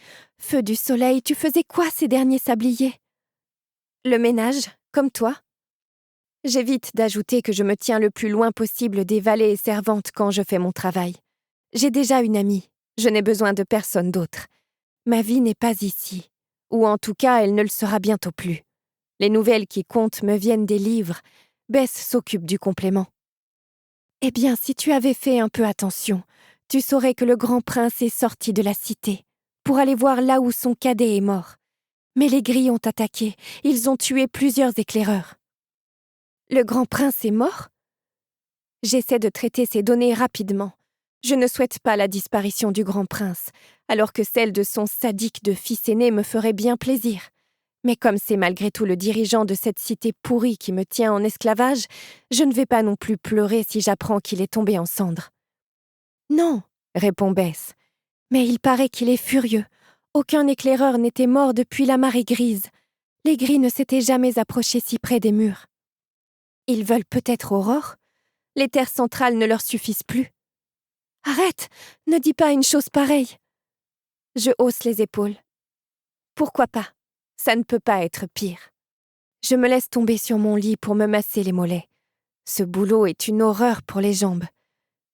Feu du soleil, tu faisais quoi ces derniers sabliers ?»« Le ménage, comme toi. » J'évite d'ajouter que je me tiens le plus loin possible des valets et servantes quand je fais mon travail. J'ai déjà une amie, je n'ai besoin de personne d'autre. Ma vie n'est pas ici, ou en tout cas elle ne le sera bientôt plus. Les nouvelles qui comptent me viennent des livres. Bess s'occupe du complément. Eh bien, si tu avais fait un peu attention, tu saurais que le grand prince est sorti de la cité, pour aller voir là où son cadet est mort. Mais les grilles ont attaqué, ils ont tué plusieurs éclaireurs. Le grand prince est mort ? J'essaie de traiter ces données rapidement. Je ne souhaite pas la disparition du grand prince, alors que celle de son sadique de fils aîné me ferait bien plaisir. Mais comme c'est malgré tout le dirigeant de cette cité pourrie qui me tient en esclavage, je ne vais pas non plus pleurer si j'apprends qu'il est tombé en cendres. « Non, » répond Bess, « mais il paraît qu'il est furieux. Aucun éclaireur n'était mort depuis la marée grise. Les grilles ne s'étaient jamais approchés si près des murs. Ils veulent peut-être Aurore ? Les terres centrales ne leur suffisent plus. » « Arrête, ne dis pas une chose pareille. » Je hausse les épaules. Pourquoi pas ? Ça ne peut pas être pire. Je me laisse tomber sur mon lit pour me masser les mollets. Ce boulot est une horreur pour les jambes.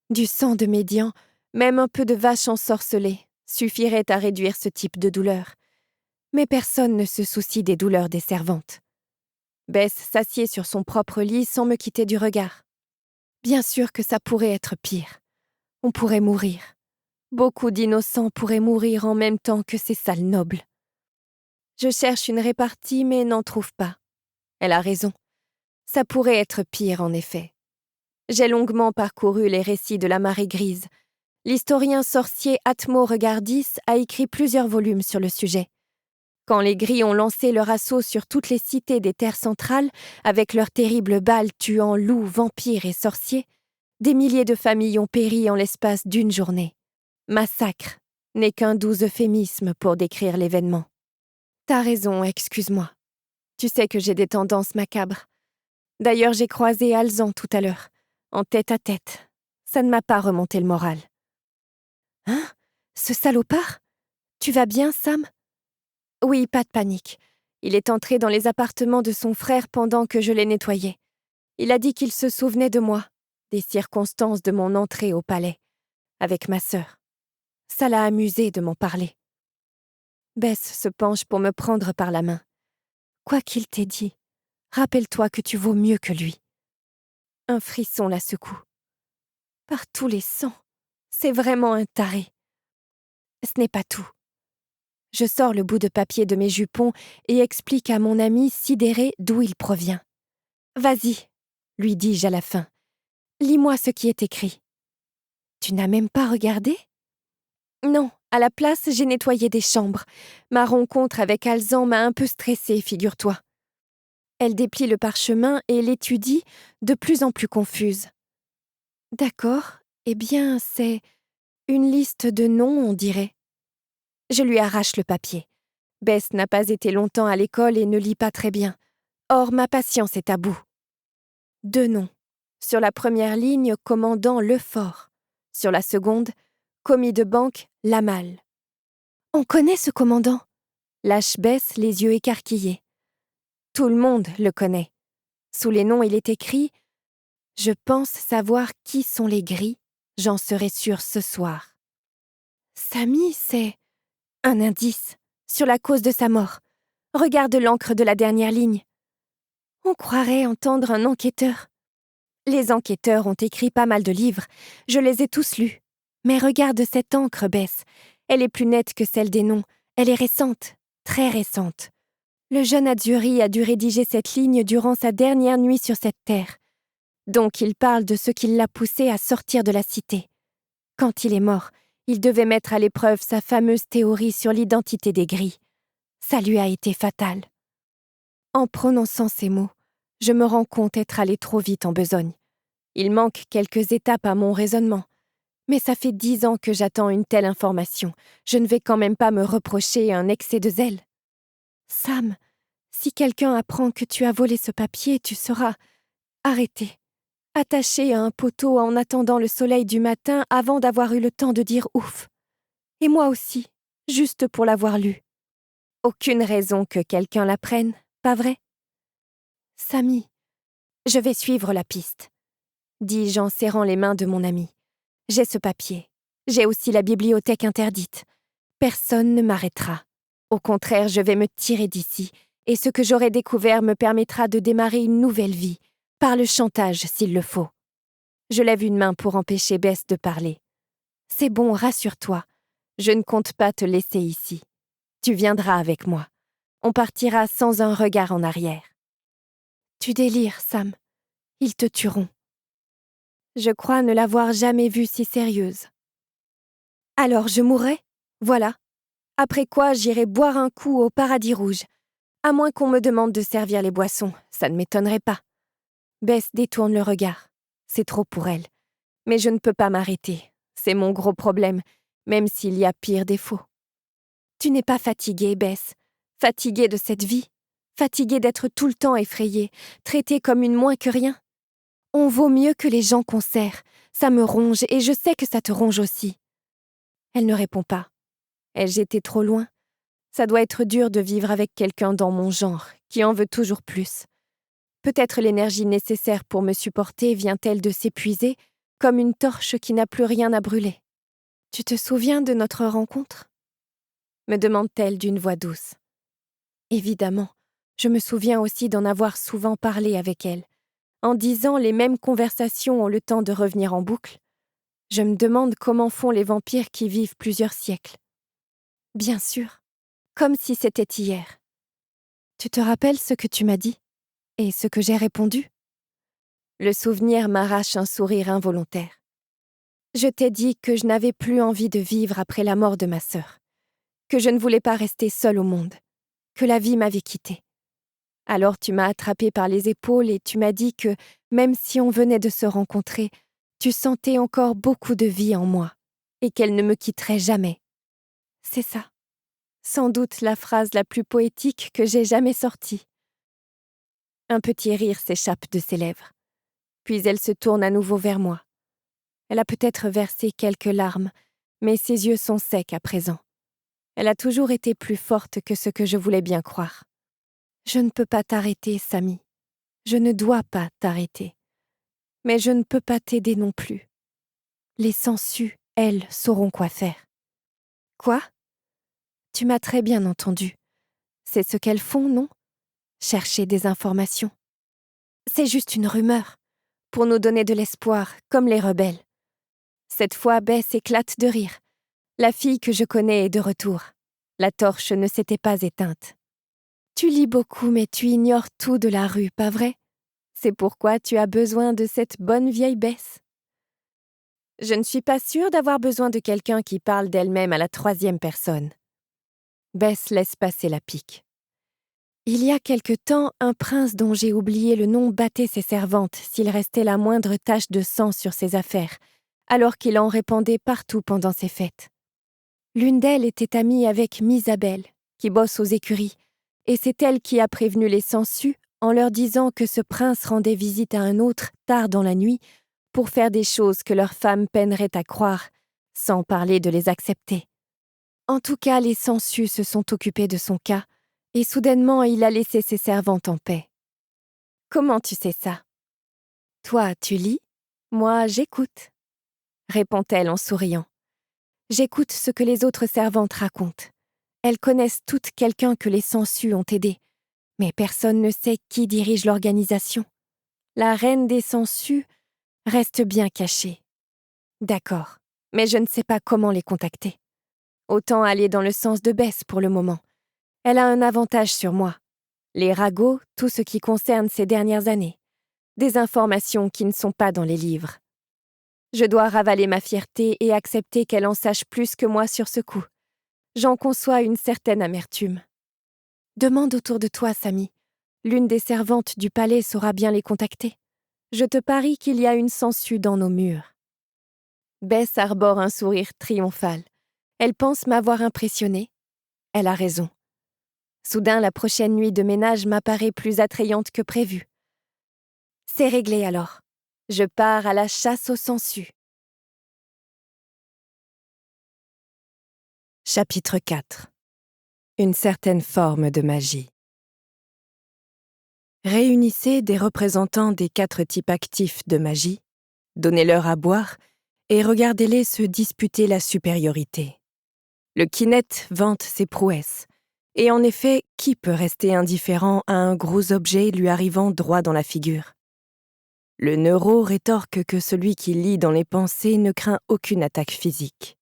Du sang de médian, même un peu de vache ensorcelée, suffirait à réduire ce type de douleur. Mais personne ne se soucie des douleurs des servantes. Bess s'assied sur son propre lit sans me quitter du regard. Bien sûr que ça pourrait être pire. On pourrait mourir. Beaucoup d'innocents pourraient mourir en même temps que ces sales nobles. Je cherche une répartie mais n'en trouve pas. Elle a raison. Ça pourrait être pire en effet. J'ai longuement parcouru les récits de la marée grise. L'historien sorcier Atmo Regardis a écrit plusieurs volumes sur le sujet. Quand les grilles ont lancé leur assaut sur toutes les cités des terres centrales, avec leurs terribles balles tuant loups, vampires et sorciers, des milliers de familles ont péri en l'espace d'une journée. Massacre n'est qu'un doux euphémisme pour décrire l'événement. T'as raison, excuse-moi. Tu sais que j'ai des tendances macabres. D'ailleurs, j'ai croisé Alzan tout à l'heure, en tête à tête. Ça ne m'a pas remonté le moral. Hein ? Ce salopard ? Tu vas bien, Sam ? Oui, pas de panique. Il est entré dans les appartements de son frère pendant que je les nettoyais. Il a dit qu'il se souvenait de moi, des circonstances de mon entrée au palais, avec ma sœur. Ça l'a amusé de m'en parler. Bess se penche pour me prendre par la main. Quoi qu'il t'ait dit, rappelle-toi que tu vaux mieux que lui. Un frisson la secoue. Par tous les sangs, c'est vraiment un taré. Ce n'est pas tout. Je sors le bout de papier de mes jupons et explique à mon ami sidéré d'où il provient. Vas-y, lui dis-je à la fin. Lis-moi ce qui est écrit. Tu n'as même pas regardé ? Non, à la place, j'ai nettoyé des chambres. Ma rencontre avec Alzan m'a un peu stressée, figure-toi. Elle déplie le parchemin et l'étudie, de plus en plus confuse. D'accord, eh bien, c'est Une liste de noms, on dirait. Je lui arrache le papier. Bess n'a pas été longtemps à l'école et ne lit pas très bien. Or, ma patience est à bout. 2 noms. Sur la première ligne, commandant Lefort. Sur la seconde, commis de banque Lamal. On connaît ce commandant. Lâche Bess, les yeux écarquillés. Tout le monde le connaît. Sous les noms, il est écrit « Je pense savoir qui sont les gris, j'en serai sûre ce soir. » Samy, c'est un indice sur la cause de sa mort. Regarde l'encre de la dernière ligne. On croirait entendre un enquêteur. Les enquêteurs ont écrit pas mal de livres, je les ai tous lus. Mais regarde cette encre, Bess. Elle est plus nette que celle des noms. Elle est récente, très récente. Le jeune Azzurri a dû rédiger cette ligne durant sa dernière nuit sur cette terre. Donc il parle de ce qui l'a poussé à sortir de la cité. Quand il est mort, il devait mettre à l'épreuve sa fameuse théorie sur l'identité des gris. Ça lui a été fatal. En prononçant ces mots, je me rends compte être allé trop vite en besogne. Il manque quelques étapes à mon raisonnement. Mais ça fait 10 ans que j'attends une telle information. Je ne vais quand même pas me reprocher un excès de zèle. Sam, si quelqu'un apprend que tu as volé ce papier, tu seras arrêté, attaché à un poteau en attendant le soleil du matin avant d'avoir eu le temps de dire ouf. Et moi aussi, juste pour l'avoir lu. Aucune raison que quelqu'un l'apprenne, pas vrai? Samy, je vais suivre la piste, dis-je en serrant les mains de mon ami. J'ai ce papier. J'ai aussi la bibliothèque interdite. Personne ne m'arrêtera. Au contraire, je vais me tirer d'ici, et ce que j'aurai découvert me permettra de démarrer une nouvelle vie, par le chantage s'il le faut. Je lève une main pour empêcher Bess de parler. C'est bon, rassure-toi. Je ne compte pas te laisser ici. Tu viendras avec moi. On partira sans un regard en arrière. Tu délires, Sam. Ils te tueront. Je crois ne l'avoir jamais vue si sérieuse. Alors je mourrai? Voilà. Après quoi j'irai boire un coup au Paradis Rouge. À moins qu'on me demande de servir les boissons, ça ne m'étonnerait pas. Bess détourne le regard. C'est trop pour elle. Mais je ne peux pas m'arrêter. C'est mon gros problème, même s'il y a pire défaut. Tu n'es pas fatiguée, Bess. Fatiguée de cette vie. Fatiguée d'être tout le temps effrayée, traitée comme une moins que rien. On vaut mieux que les gens qu'on sert. Ça me ronge et je sais que ça te ronge aussi. Elle ne répond pas. Ai-je été trop loin? Ça doit être dur de vivre avec quelqu'un dans mon genre, qui en veut toujours plus. Peut-être l'énergie nécessaire pour me supporter vient-elle de s'épuiser, comme une torche qui n'a plus rien à brûler. Tu te souviens de notre rencontre? Me demande-t-elle d'une voix douce. Évidemment, je me souviens aussi d'en avoir souvent parlé avec elle. En 10 ans, les mêmes conversations ont le temps de revenir en boucle. Je me demande comment font les vampires qui vivent plusieurs siècles. Bien sûr, comme si c'était hier. Tu te rappelles ce que tu m'as dit? Et ce que j'ai répondu? Le souvenir m'arrache un sourire involontaire. Je t'ai dit que je n'avais plus envie de vivre après la mort de ma sœur, que je ne voulais pas rester seule au monde, que la vie m'avait quittée. Alors tu m'as attrapée par les épaules et tu m'as dit que, même si on venait de se rencontrer, tu sentais encore beaucoup de vie en moi, et qu'elle ne me quitterait jamais. C'est ça. Sans doute la phrase la plus poétique que j'ai jamais sortie. Un petit rire s'échappe de ses lèvres. Puis elle se tourne à nouveau vers moi. Elle a peut-être versé quelques larmes, mais ses yeux sont secs à présent. Elle a toujours été plus forte que ce que je voulais bien croire. Je ne peux pas t'arrêter, Samy. Je ne dois pas t'arrêter. Mais je ne peux pas t'aider non plus. Les sangsues, elles, sauront quoi faire. Quoi? Tu m'as très bien entendu. C'est ce qu'elles font, non? Chercher des informations. C'est juste une rumeur, pour nous donner de l'espoir, comme les rebelles. Cette fois, Bess éclate de rire. La fille que je connais est de retour. La torche ne s'était pas éteinte. Tu lis beaucoup, mais tu ignores tout de la rue, pas vrai? C'est pourquoi tu as besoin de cette bonne vieille Bess. Je ne suis pas sûre d'avoir besoin de quelqu'un qui parle d'elle-même à la 3e personne. Bess laisse passer la pique. Il y a quelque temps, un prince dont j'ai oublié le nom battait ses servantes s'il restait la moindre tache de sang sur ses affaires, alors qu'il en répandait partout pendant ses fêtes. L'une d'elles était amie avec Misabelle, qui bosse aux écuries, et c'est elle qui a prévenu les sangsues en leur disant que ce prince rendait visite à un autre tard dans la nuit pour faire des choses que leurs femmes peineraient à croire, sans parler de les accepter. En tout cas, les sangsues se sont occupées de son cas, et soudainement il a laissé ses servantes en paix. Comment tu sais ça? Toi, tu lis, moi, j'écoute, répond-elle en souriant. J'écoute ce que les autres servantes racontent. Elles connaissent toutes quelqu'un que les sangsues ont aidé, mais personne ne sait qui dirige l'organisation. La reine des sangsues reste bien cachée. D'accord, mais je ne sais pas comment les contacter. Autant aller dans le sens de Bess pour le moment. Elle a un avantage sur moi. Les ragots, tout ce qui concerne ces dernières années. Des informations qui ne sont pas dans les livres. Je dois ravaler ma fierté et accepter qu'elle en sache plus que moi sur ce coup. J'en conçois une certaine amertume. Demande autour de toi, Samy. L'une des servantes du palais saura bien les contacter. Je te parie qu'il y a une sangsue dans nos murs. Bess arbore un sourire triomphal. Elle pense m'avoir impressionnée. Elle a raison. Soudain, la prochaine nuit de ménage m'apparaît plus attrayante que prévu. C'est réglé alors. Je pars à la chasse aux sangsues. Chapitre 4. Une certaine forme de magie. Réunissez des représentants des 4 types actifs de magie, donnez-leur à boire et regardez-les se disputer la supériorité. Le Kinect vante ses prouesses, et en effet, qui peut rester indifférent à un gros objet lui arrivant droit dans la figure? Le Neuro rétorque que celui qui lit dans les pensées ne craint aucune attaque physique.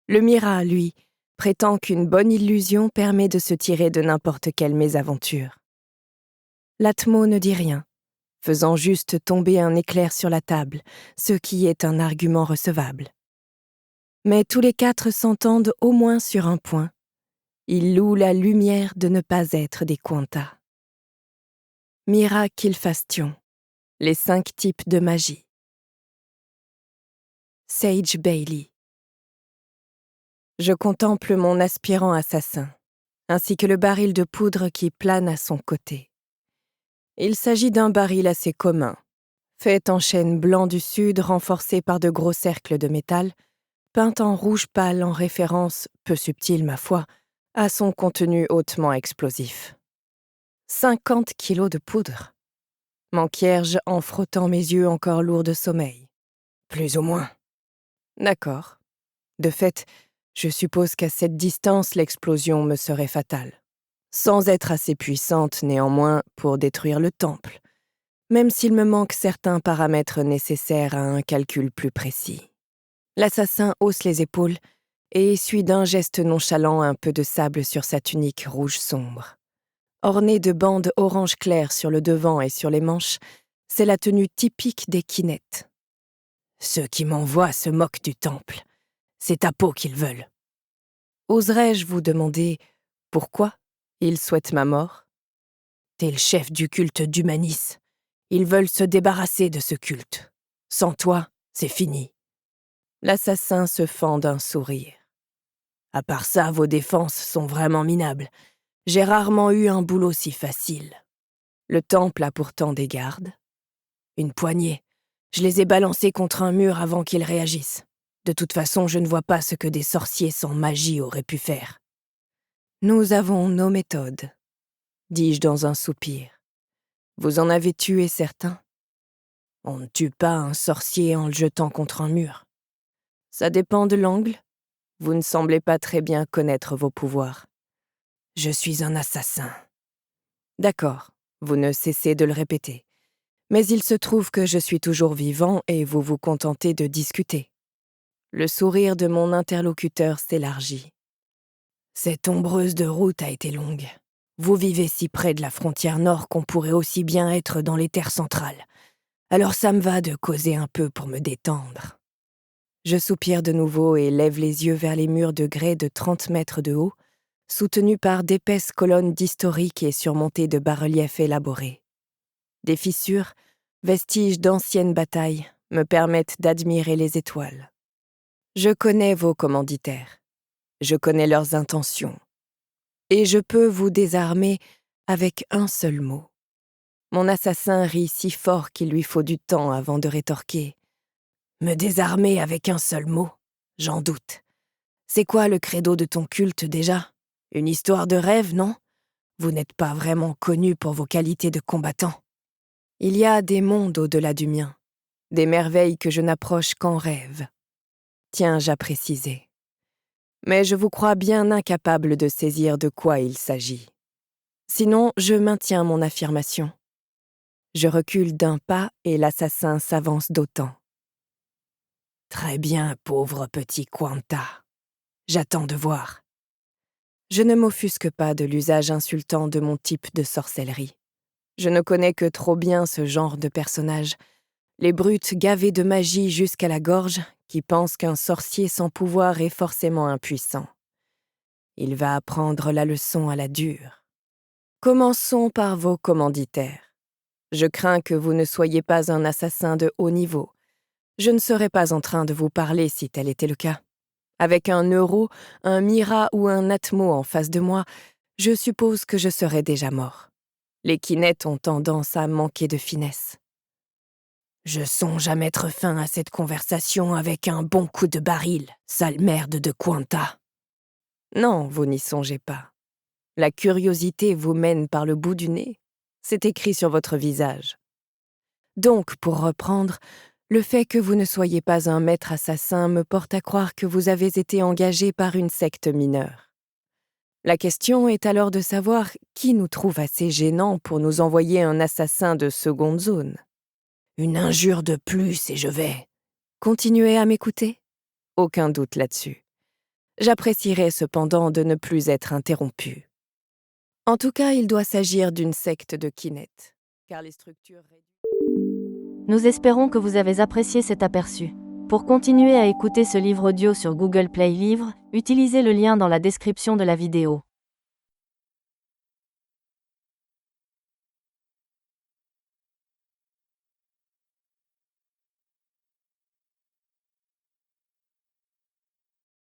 Le Mira, lui, prétend qu'une bonne illusion permet de se tirer de n'importe quelle mésaventure. L'Atmo ne dit rien, faisant juste tomber un éclair sur la table, ce qui est un argument recevable. Mais tous les 4 s'entendent au moins sur un point. Ils louent la lumière de ne pas être des quantas. Mira Kilfastion, les 5 types de magie. Sage Bailey. Je contemple mon aspirant assassin, ainsi que le baril de poudre qui plane à son côté. Il s'agit d'un baril assez commun, fait en chêne blanc du sud renforcé par de gros cercles de métal, peint en rouge pâle en référence, peu subtile ma foi, à son contenu hautement explosif. 50 kilos de poudre, m'enquiers-je en frottant mes yeux encore lourds de sommeil. Plus ou moins. D'accord. De fait, je suppose qu'à cette distance, l'explosion me serait fatale. Sans être assez puissante, néanmoins, pour détruire le temple, même s'il me manque certains paramètres nécessaires à un calcul plus précis. L'assassin hausse les épaules et essuie d'un geste nonchalant un peu de sable sur sa tunique rouge sombre. Ornée de bandes orange clair sur le devant et sur les manches, c'est la tenue typique des Kinect. Ceux qui m'envoient se moquent du temple. C'est ta peau qu'ils veulent. Oserais-je vous demander pourquoi ils souhaitent ma mort? T'es le chef du culte d'Humanis. Ils veulent se débarrasser de ce culte. Sans toi, c'est fini. L'assassin se fend d'un sourire. À part ça, vos défenses sont vraiment minables. J'ai rarement eu un boulot si facile. Le temple a pourtant des gardes. Une poignée. Je les ai balancés contre un mur avant qu'ils réagissent. De toute façon, je ne vois pas ce que des sorciers sans magie auraient pu faire. Nous avons nos méthodes, dis-je dans un soupir. Vous en avez tué certains? On ne tue pas un sorcier en le jetant contre un mur. Ça dépend de l'angle. Vous ne semblez pas très bien connaître vos pouvoirs. Je suis un assassin. D'accord, vous ne cessez de le répéter. Mais il se trouve que je suis toujours vivant et vous vous contentez de discuter. Le sourire de mon interlocuteur s'élargit. Cette ombreuse de route a été longue. Vous vivez si près de la frontière nord qu'on pourrait aussi bien être dans les terres centrales. Alors ça me va de causer un peu pour me détendre. Je soupire de nouveau et lève les yeux vers les murs de grès de 30 mètres de haut, soutenus par d'épaisses colonnes d'historiques et surmontés de bas-reliefs élaborés. Des fissures, vestiges d'anciennes batailles, me permettent d'admirer les étoiles. Je connais vos commanditaires, je connais leurs intentions, et je peux vous désarmer avec un seul mot. Mon assassin rit si fort qu'il lui faut du temps avant de rétorquer. Me désarmer avec un seul mot, j'en doute. C'est quoi le credo de ton culte déjà? Une histoire de rêve, non? Vous n'êtes pas vraiment connu pour vos qualités de combattant. Il y a des mondes au-delà du mien, des merveilles que je n'approche qu'en rêve. Tiens-je à préciser. Mais je vous crois bien incapable de saisir de quoi il s'agit. Sinon, je maintiens mon affirmation. Je recule d'un pas et l'assassin s'avance d'autant. Très bien, pauvre petit Quanta. J'attends de voir. Je ne m'offusque pas de l'usage insultant de mon type de sorcellerie. Je ne connais que trop bien ce genre de personnage, les brutes gavées de magie jusqu'à la gorge qui pensent qu'un sorcier sans pouvoir est forcément impuissant. Il va apprendre la leçon à la dure. Commençons par vos commanditaires. Je crains que vous ne soyez pas un assassin de haut niveau. Je ne serais pas en train de vous parler si tel était le cas. Avec un euro, un Mira ou un Atmo en face de moi, je suppose que je serais déjà mort. Les Kinettes ont tendance à manquer de finesse. Je songe à mettre fin à cette conversation avec un bon coup de baril, sale merde de Quanta. Non, vous n'y songez pas. La curiosité vous mène par le bout du nez. C'est écrit sur votre visage. Donc, pour reprendre, le fait que vous ne soyez pas un maître assassin me porte à croire que vous avez été engagé par une secte mineure. La question est alors de savoir qui nous trouve assez gênants pour nous envoyer un assassin de seconde zone. Une injure de plus et je vais. Continuez à m'écouter? Aucun doute là-dessus. J'apprécierais cependant de ne plus être interrompu. En tout cas, il doit s'agir d'une secte de Kinettes, car les structures... Nous espérons que vous avez apprécié cet aperçu. Pour continuer à écouter ce livre audio sur Google Play Livres, utilisez le lien dans la description de la vidéo.